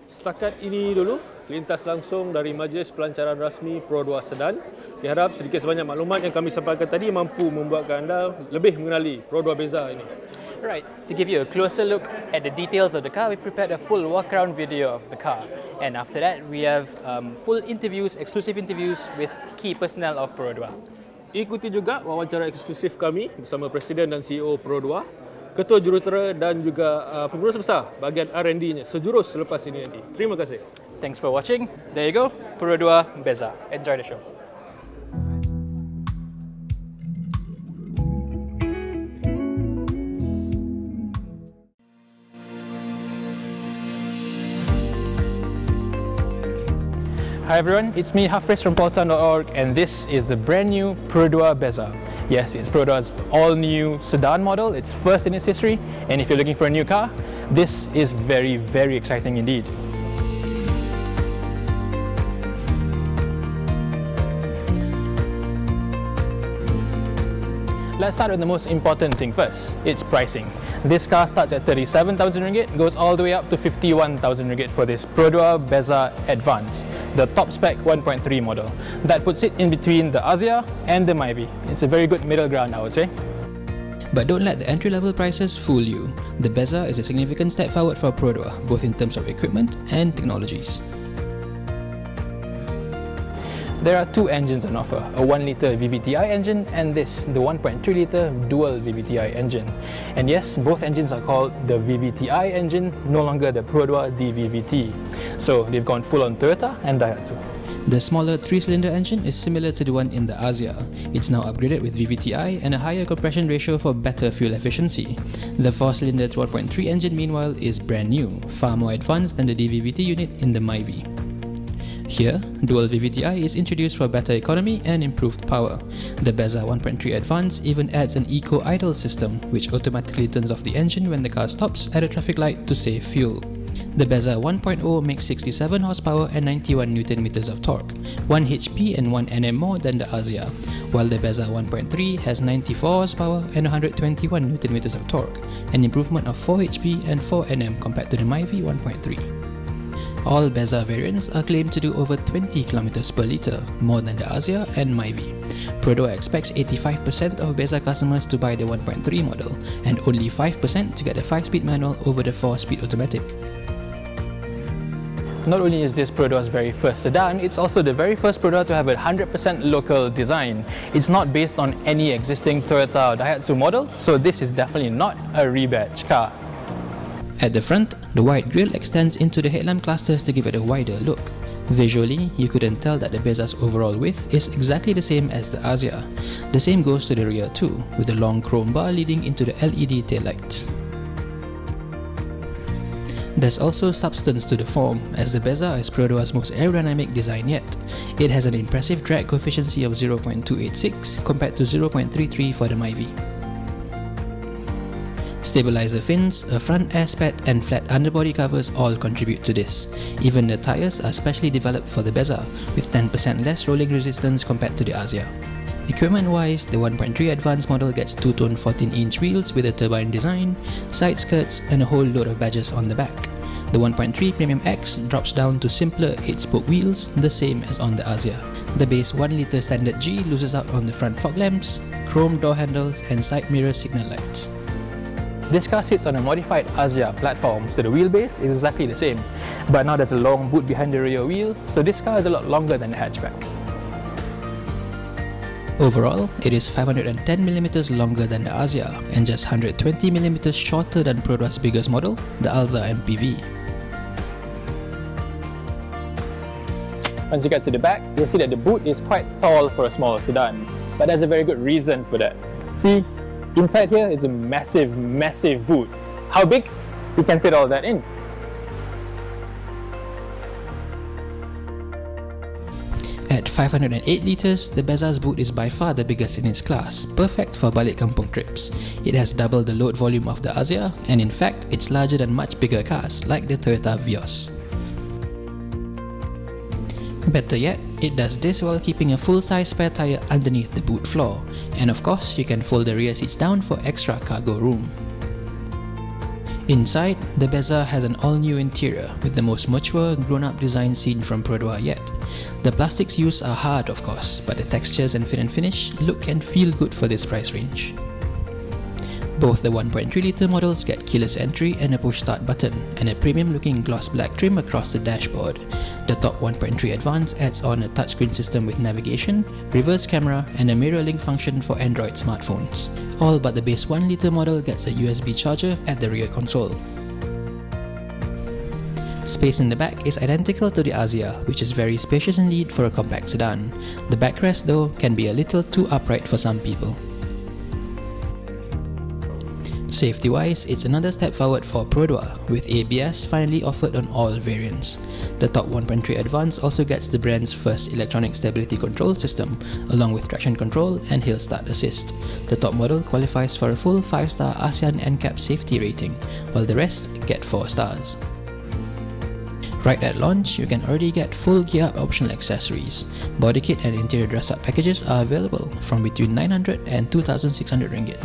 Setakat ini dulu lintas langsung dari Majlis Pelancaran Rasmi Perodua Sedan. Diharap sedikit sebanyak maklumat yang kami sampaikan tadi mampu membuatkan anda lebih mengenali Perodua Beza ini. Right, to give you a closer look at the details of the car, we prepared a full walk-around video of the car. And after that, we have full interviews, exclusive interviews with key personnel of Perodua. Ikuti juga wawancara eksklusif kami bersama Presiden dan CEO Perodua, Ketua Jurutera dan juga pengurus besar bahagian R&D-nya sejurus selepas ini nanti. Terima kasih. Thanks for watching. There you go, Perodua Beza. Enjoy the show. Hi everyone, it's me Hafriz from Poltan.org, and this is the brand new Pro2 Bezza. Yes, it's Pro2's all-new sedan model. It's first in its history, and if you're looking for a new car, this is very, very exciting indeed. Let's start with the most important thing first. It's pricing. This car starts at 37,000 ringgit, goes all the way up to 51,000 ringgit for this Pro2 Bezza Advance, the top spec 1.3 model. That puts it in between the Azia and the Myvi. It's a very good middle ground, I would say. But don't let the entry-level prices fool you. The Bezza is a significant step forward for Pro2, both in terms of equipment and technologies. There are two engines on offer, a 1-litre VVTi engine and this, the 1.3-litre dual VVTi engine. And yes, both engines are called the VVTi engine, no longer the Pro2 DVVT. So they've gone full on Toyota and Daihatsu. The smaller 3-cylinder engine is similar to the one in the Azia. It's now upgraded with VVTi and a higher compression ratio for better fuel efficiency. The 4-cylinder 12.3 engine meanwhile is brand new, far more advanced than the DVVT unit in the Myvi. Here, dual VVTi is introduced for better economy and improved power. The Bezza 1.3 Advance even adds an eco-idle system, which automatically turns off the engine when the car stops at a traffic light to save fuel. The Bezza 1.0 makes 67 horsepower and 91 Nm of torque, 1 HP and 1 Nm more than the Azia, while the Bezza 1.3 has 94 horsepower and 121 Nm of torque, an improvement of 4 HP and 4 Nm compared to the Myvi 1.3. All Bezza variants are claimed to do over 20 km per litre, more than the Azia and Myvi. Pro2 expects 85% of Bezza customers to buy the 1.3 model, and only 5% to get the 5-speed manual over the 4-speed automatic. Not only is this Pro2's very first sedan, it's also the very first Pro2 to have a 100% local design. It's not based on any existing Toyota or Daihatsu model, so this is definitely not a rebadge car. At the front, the wide grille extends into the headlamp clusters to give it a wider look. Visually, you couldn't tell that the Bezza's overall width is exactly the same as the Azia. The same goes to the rear too, with a long chrome bar leading into the LED taillights. There's also substance to the form, as the Bezza is Pro2's most aerodynamic design yet. It has an impressive drag coefficient of 0.286 compared to 0.33 for the Myvi. Stabilizer fins, a front air spat and flat underbody covers all contribute to this. Even the tyres are specially developed for the Bezza, with 10% less rolling resistance compared to the Azia. Equipment-wise, the 1.3 Advance model gets two-tone 14-inch wheels with a turbine design, side skirts and a whole load of badges on the back. The 1.3 Premium X drops down to simpler 8-spoke wheels, the same as on the Azia. The base 1-litre Standard G loses out on the front fog lamps, chrome door handles and side mirror signal lights. This car sits on a modified Azia platform, so the wheelbase is exactly the same. But now there's a long boot behind the rear wheel, so this car is a lot longer than the hatchback. Overall, it is 510mm longer than the Azia and just 120mm shorter than Pro2's biggest model, the Alza MPV. Once you get to the back, you'll see that the boot is quite tall for a small sedan, but there's a very good reason for that. See, inside here is a massive, massive boot. How big? You can fit all that in. At 508 litres, the Bezza's boot is by far the biggest in its class, perfect for balik kampung trips. It has double the load volume of the Azia, and in fact, it's larger than much bigger cars like the Toyota Vios. Better yet, it does this while keeping a full-size spare tyre underneath the boot floor, and of course, you can fold the rear seats down for extra cargo room. Inside, the Bezza has an all-new interior with the most mature, grown-up design seen from Pro2 yet. The plastics used are hard of course, but the textures and fit and finish look and feel good for this price range. Both the 1.3-litre models get keyless entry and a push-start button, and a premium-looking gloss black trim across the dashboard. The top 1.3 Advance adds on a touchscreen system with navigation, reverse camera, and a mirror link function for Android smartphones. All but the base 1-litre model gets a USB charger at the rear console. Space in the back is identical to the Azia, which is very spacious indeed for a compact sedan. The backrest though can be a little too upright for some people. Safety-wise, it's another step forward for Produa, with ABS finally offered on all variants. The top 1.3 Advance also gets the brand's first electronic stability control system, along with traction control and hill start assist. The top model qualifies for a full 5-star ASEAN NCAP safety rating, while the rest get 4 stars. Right at launch, you can already get full gear-up optional accessories. Body kit and interior dress-up packages are available from between 900 and 2,600 ringgit.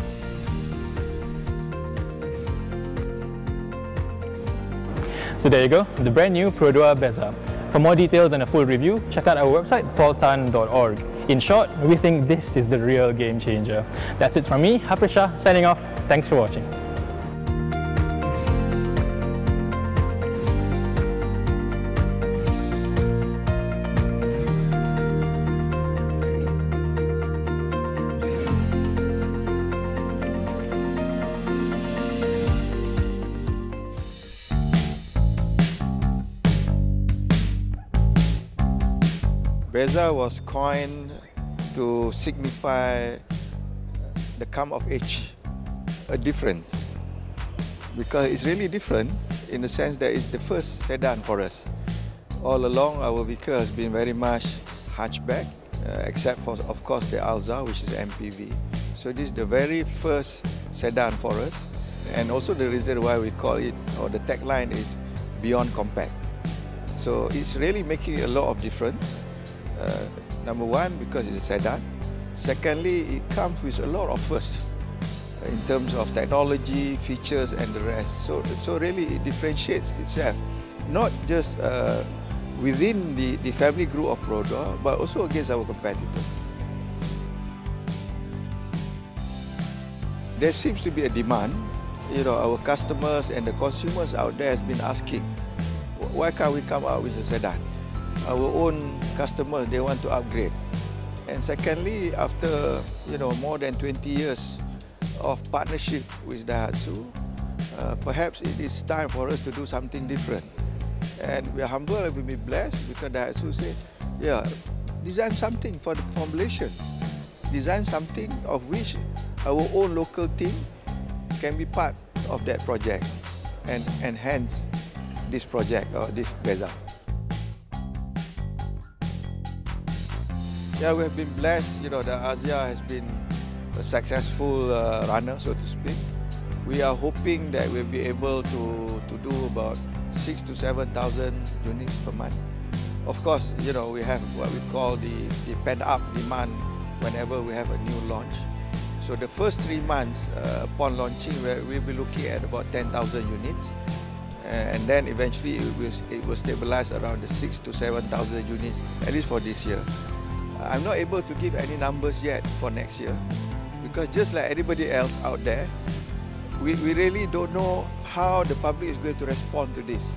So there you go, the brand new Produa Beza. For more details and a full review, check out our website paultan.org. In short, we think this is the real game changer. That's it from me, Hafiz Shah, signing off. Thanks for watching. Beza was coined to signify the come of age, a difference. Because it's really different in the sense that it's the first sedan for us. All along, our vehicle has been very much hatchback, except for, of course, the Alza, which is MPV. So this is the very first sedan for us. And also the reason why we call it, or the tagline is Beyond Compact. So it's really making a lot of difference. Number one, because it's a sedan. Secondly, it comes with a lot of firsts in terms of technology, features, and the rest. So really, it differentiates itself, not just within the family group of Produa, but also against our competitors. There seems to be a demand. You know, our customers and the consumers out there has been asking, why can't we come out with a sedan? Our own customers, they want to upgrade. And secondly, after more than 20 years of partnership with Daihatsu, perhaps it is time for us to do something different. And we are humble and we've been blessed because Daihatsu said, yeah, design something for the formulation. Design something of which our own local team can be part of that project and enhance this project or this Beza. Yeah, we have been blessed. The Azia has been a successful runner, so to speak. We are hoping that we'll be able to do about 6,000 to 7,000 units per month. Of course, we have what we call the pent-up demand whenever we have a new launch. So the first 3 months upon launching, we'll be looking at about 10,000 units. And then eventually it will stabilize around the 6,000 to 7,000 units, at least for this year. I'm not able to give any numbers yet for next year because just like anybody else out there, we really don't know how the public is going to respond to this.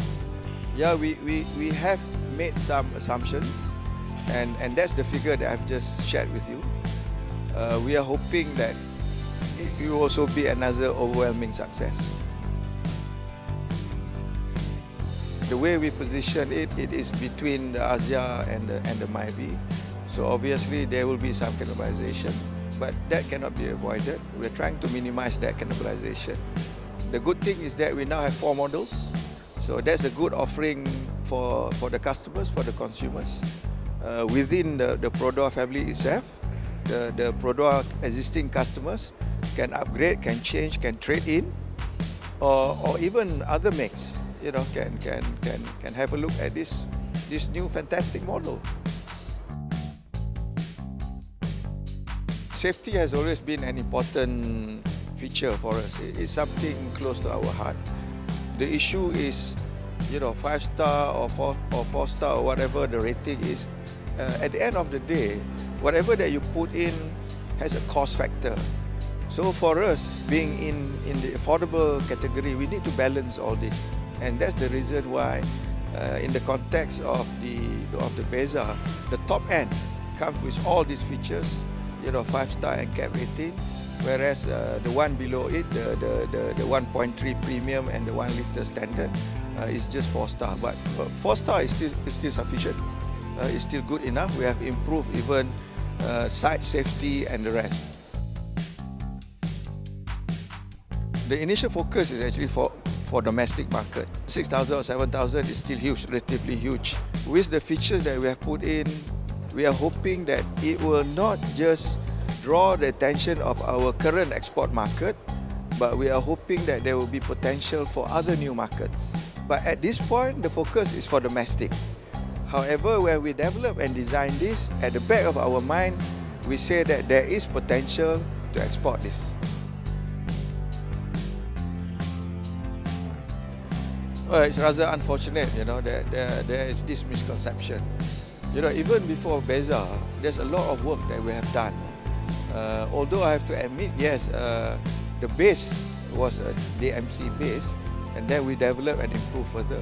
Yeah, we have made some assumptions and that's the figure that I've just shared with you. We are hoping that it will also be another overwhelming success. The way we position it is between the Azia and the Myvi. So obviously there will be some cannibalization, but that cannot be avoided. We're trying to minimize that cannibalization. The good thing is that we now have 4 models. So that's a good offering for the customers, for the consumers. Within the Produa family itself, the Produa existing customers can upgrade, can change, can trade in, or even other makes, can have a look at this new fantastic model. Safety has always been an important feature for us. It's something close to our heart. The issue is, 5-star or 4-star or whatever the rating is. At the end of the day, whatever that you put in has a cost factor. So for us, being in the affordable category, we need to balance all this. And that's the reason why, in the context of the Beza, the top end comes with all these features. 5-star NCAP rating, whereas the one below it, the 1.3 premium and the 1 liter standard is just 4-star. But 4-star is still sufficient. It's still good enough. We have improved even side safety and the rest. The initial focus is actually for domestic market. 6,000 or 7,000 is still huge, relatively huge. With the features that we have put in, we are hoping that it will not just draw the attention of our current export market, but we are hoping that there will be potential for other new markets. But at this point, the focus is for domestic. However, when we develop and design this, at the back of our mind, we say that there is potential to export this. Well, it's rather unfortunate, that there is this misconception. Even before Beza, there's a lot of work that we have done. Although I have to admit, yes, the base was a DMC base, and then we developed and improved further.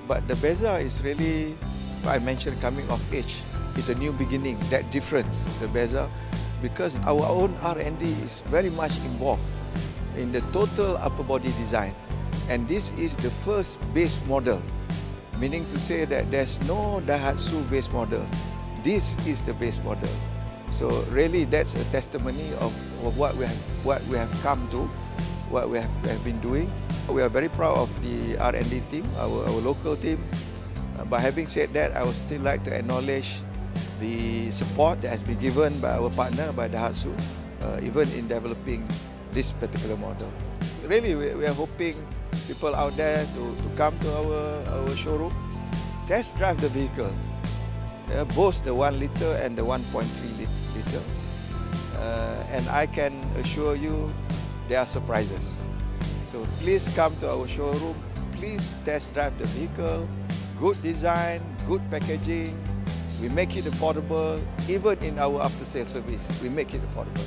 But the Beza is really, I mentioned coming of age. It's a new beginning, that difference, the Beza, because our own R&D is very much involved in the total upper body design. And this is the first base model, meaning to say that there's no Daihatsu base model. This is the base model. So really that's a testimony of what we have come to, what we have been doing. We are very proud of the R&D team, our local team. But having said that, I would still like to acknowledge the support that has been given by our partner, by Daihatsu, even in developing this particular model. Really, we are hoping people out there to come to our showroom, test drive the vehicle, both the 1 litre and the 1.3 litre. And I can assure you there are surprises. So please come to our showroom, please test drive the vehicle, good design, good packaging. We make it affordable, even in our after-sales service, we make it affordable.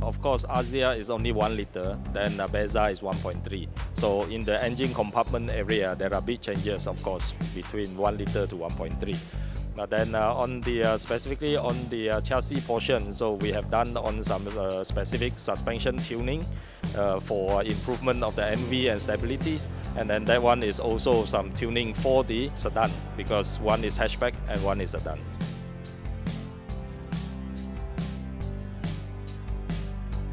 Of course, Azia is only 1 litre, then Beza is 1.3. So in the engine compartment area, there are big changes, of course, between 1 litre to 1.3. But then on the specifically on the chassis portion, so we have done on some specific suspension tuning for improvement of the NV and stabilities, and then that one is also some tuning for the sedan, because one is hatchback and one is sedan.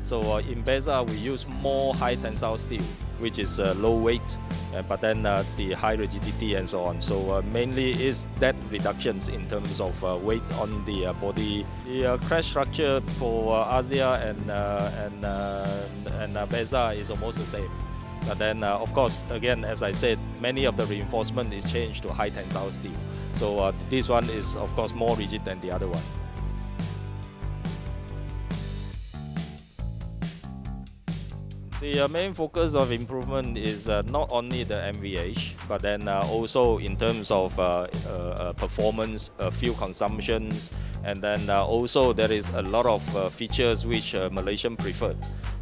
So in Beza, we use more high tensile steel, which is low weight, but then the high rigidity and so on. So mainly is that reductions in terms of weight on the body. The crash structure for Azia and Beza is almost the same. But then, of course, again, as I said, many of the reinforcement is changed to high tensile steel. So this one is, of course, more rigid than the other one. The main focus of improvement is not only the MVH, but then also in terms of performance, fuel consumptions, and then also there is a lot of features which Malaysian preferred.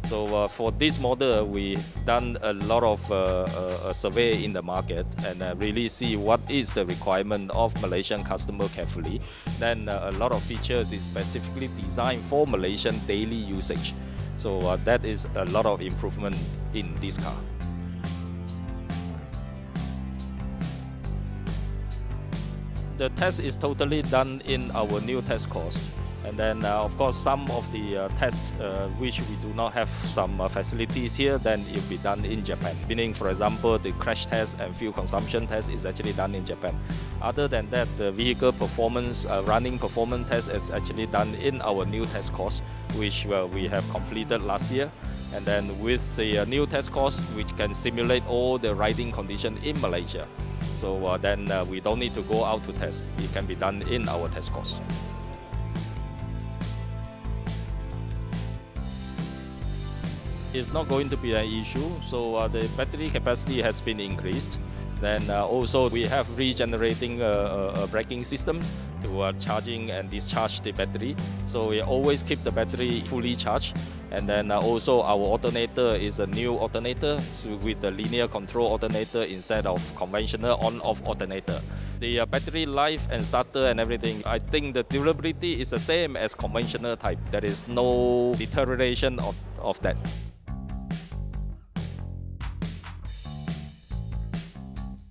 So for this model, we done a lot of survey in the market and really see what is the requirement of Malaysian customer carefully. Then a lot of features is specifically designed for Malaysian daily usage. So that is a lot of improvement in this car. The test is totally done in our new test course. And then, of course, some of the tests which we do not have some facilities here, then it will be done in Japan. Meaning, for example, the crash test and fuel consumption test is actually done in Japan. Other than that, the vehicle performance, running performance test is actually done in our new test course, which we have completed last year. And then with the new test course, we can simulate all the riding condition in Malaysia. So then we don't need to go out to test. It can be done in our test course. It's not going to be an issue, so the battery capacity has been increased. Then also we have regenerating braking systems to charging and discharge the battery. So we always keep the battery fully charged. And then also our alternator is a new alternator with the linear control alternator instead of conventional on-off alternator. The battery life and starter and everything, I think the durability is the same as conventional type. There is no deterioration of that.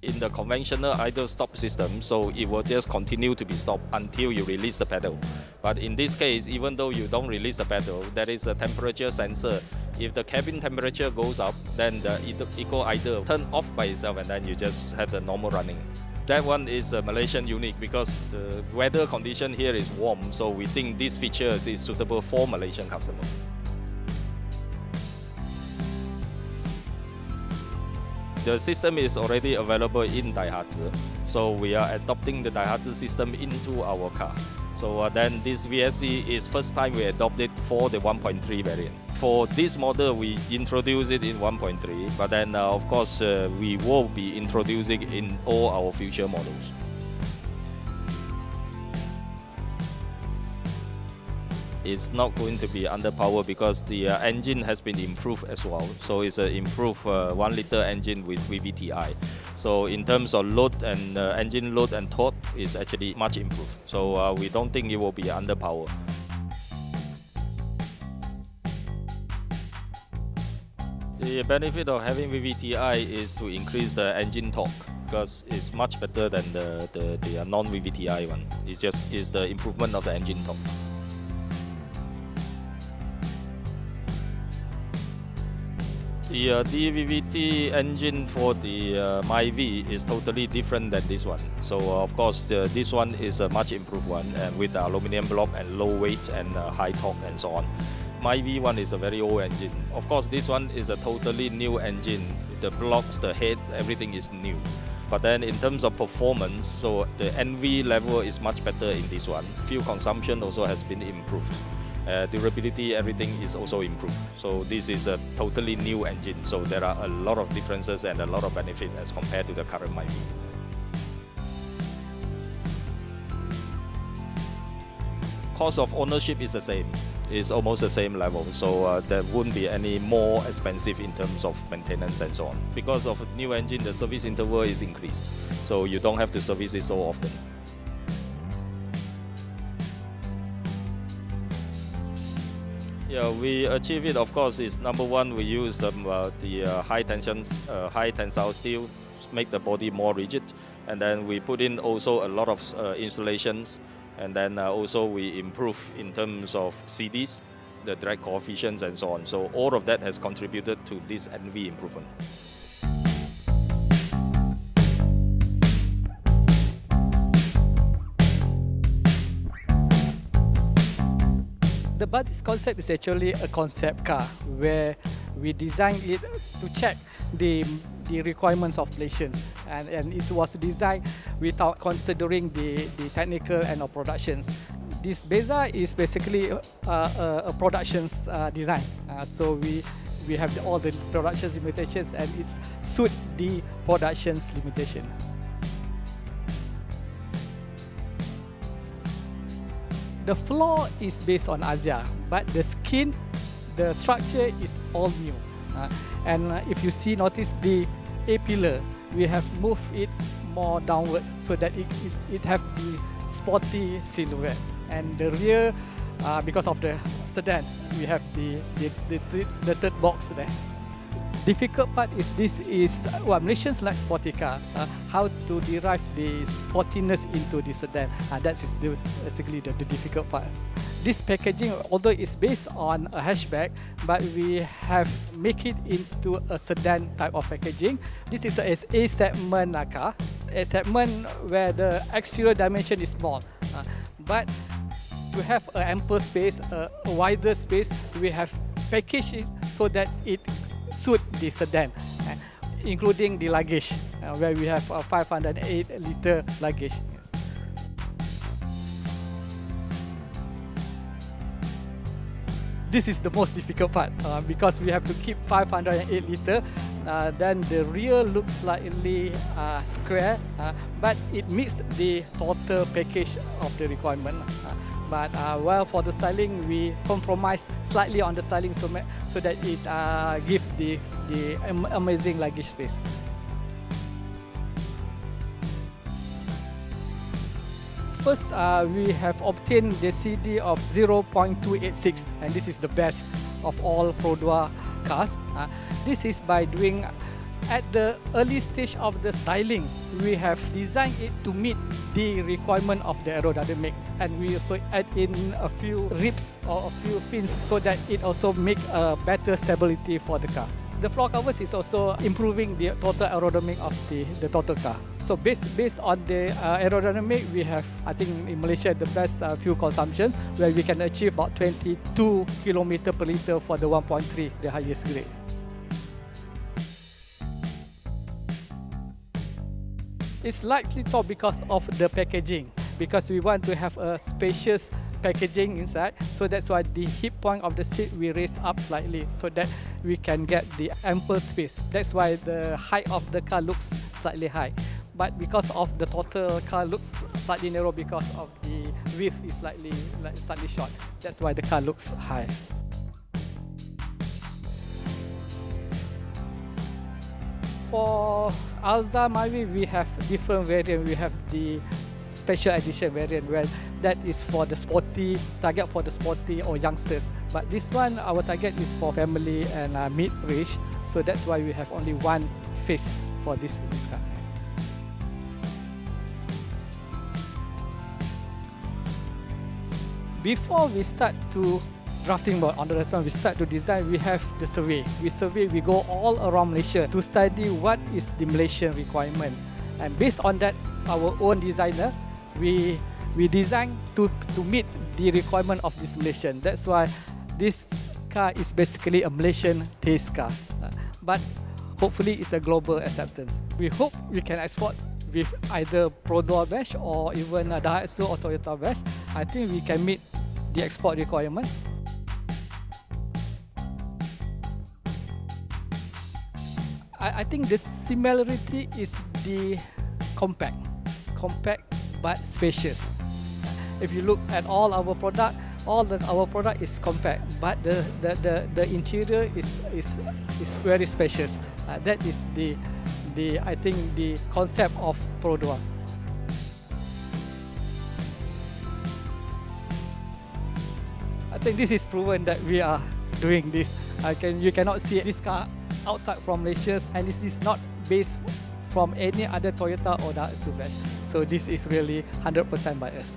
In in the conventional idle stop system, so it will just continue to be stopped until you release the pedal. But in this case, even though you don't release the pedal, there is a temperature sensor. If the cabin temperature goes up, then the Eco Idle turn off by itself and then you just have the normal running. That one is a Malaysian unique because the weather condition here is warm, so we think this feature is suitable for Malaysian customers. The system is already available in Daihatsu, so we are adopting the Daihatsu system into our car. So then this VSC is first time we adopted for the 1.3 variant. For this model, we introduce it in 1.3, but then of course we will be introducing in all our future models. It's not going to be underpowered because the engine has been improved as well. So it's an improved 1 liter engine with VVTi. So in terms of load and engine load and torque, is actually much improved. So we don't think it will be underpowered. The benefit of having VVTi is to increase the engine torque because it's much better than the non-VVTi one. It's just the improvement of the engine torque. The DVVT engine for the MyV is totally different than this one. So of course this one is a much improved one with the aluminium block and low weight and high torque and so on. MyV one is a very old engine. Of course this one is a totally new engine. The blocks, the head, everything is new. But then in terms of performance, so the NV level is much better in this one. Fuel consumption also has been improved. Durability, everything is also improved. So this is a totally new engine. So there are a lot of differences and a lot of benefit as compared to the current MyV. Cost of ownership is the same. It's almost the same level. So there wouldn't be any more expensive in terms of maintenance and so on. Because of a new engine, the service interval is increased. So you don't have to service it so often. Yeah, we achieve it. Of course, is number one. We use the high tensile steel, make the body more rigid, and then we put in also a lot of insulations, and then also we improve in terms of CDs, the drag coefficients, and so on. So all of that has contributed to this NV improvement. The Buddies concept is actually a concept car where we designed it to check the requirements of Malaysians, and it was designed without considering the technical and of productions. This Beza is basically a productions design, so we have all the production limitations and it suit the productions limitation. The floor is based on Asia, but the skin, the structure is all new. And if you notice the A-pillar, we have moved it more downwards so that it have the sporty silhouette. And the rear, because of the sedan, we have the third box there. Difficult part is Malaysians like sporty car. How to derive the sportiness into the sedan. That is basically the difficult part. This packaging, although it's based on a hatchback, but we have make it into a sedan type of packaging. This is a A-segment car, a segment where the exterior dimension is small, but to have an ample space, a wider space, we have packaged it so that it suit the sedan, including the luggage, where we have a 508-liter luggage. Yes. This is the most difficult part because we have to keep 508-liter. Then the rear looks slightly square, but it meets the total package of the requirement. But well, for the styling, we compromise slightly on the styling so that it gives the amazing luggage space. First, we have obtained the CD of 0.286, and this is the best of all Pro2 cars. This is by doing, at the early stage of the styling, we have designed it to meet the requirement of the aerodynamic, and we also add in a few ribs or a few pins so that it also make a better stability for the car. The floor covers is also improving the total aerodynamic of the total car. So based on the aerodynamic, we have, I think in Malaysia, the best fuel consumptions, where we can achieve about 22 km per litre for the 1.3, the highest grade. It's slightly tall because of the packaging, because we want to have a spacious packaging inside, so that's why the hip point of the seat we raise up slightly so that we can get the ample space. That's why the height of the car looks slightly high. But because of the total car looks slightly narrow because of the width is slightly short. That's why the car looks high. For Alza Myvi, we have different variants. We have the special edition variant, where that is for the sporty, target for the sporty or youngsters. But this one, our target is for family and mid-range. So that's why we have only one face for this car. Before we start to drafting board, on the left hand we start to design, we have the survey. We go all around Malaysia to study what is the Malaysian requirement. And based on that, our own designer, we design to meet the requirement of this Malaysian. That's why this car is basically a Malaysian taste car. But hopefully it's a global acceptance. We hope we can export with either Pro2 badge or even Daihatsu or Toyota badge. I think we can meet the export requirement. I think the similarity is the compact but spacious. If you look at all our product, our product is compact, but the interior is very spacious. That is I think the concept of Pro2. I think this is proven that we are doing this. You cannot see this car outside from Malaysia, and this is not based from any other Toyota or Daihatsu brand. So this is really 100% by us.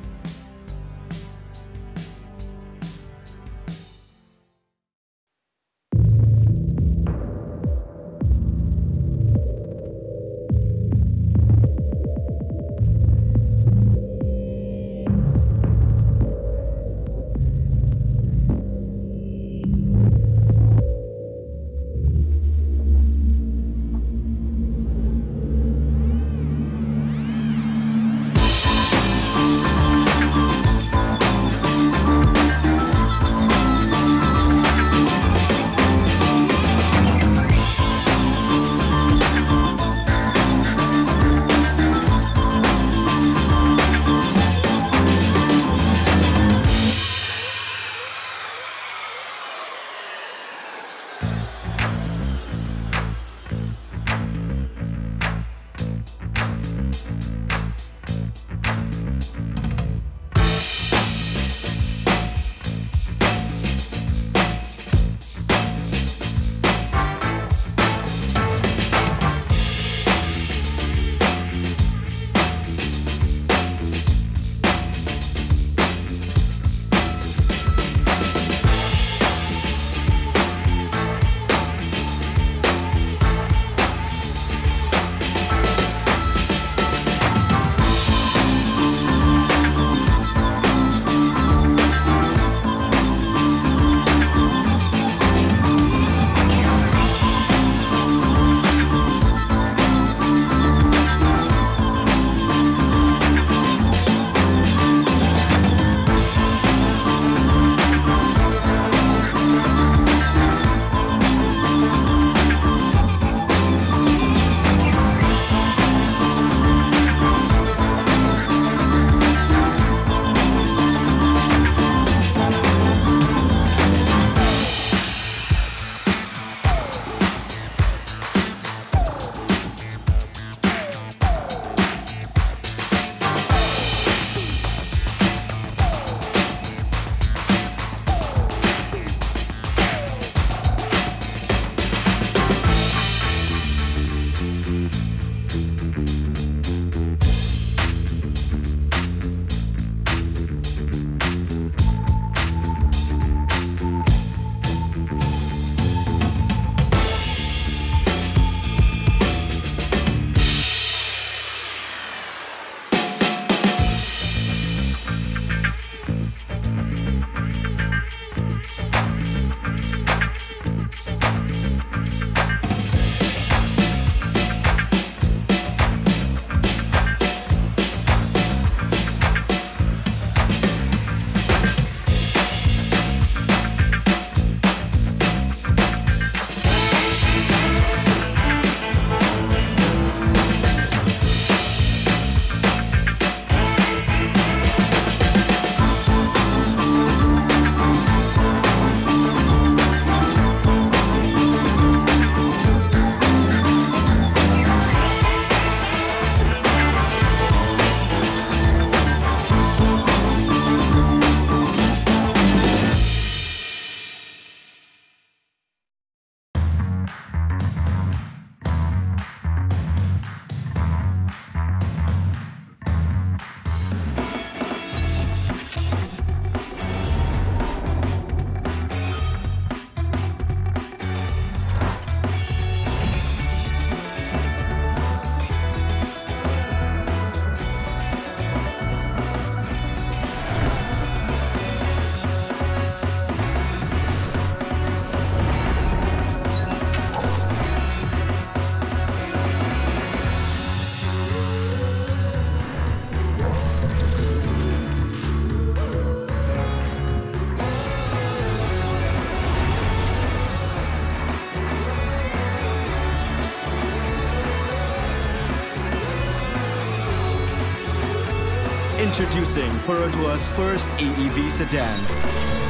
Introducing Perodua's first AEV sedan.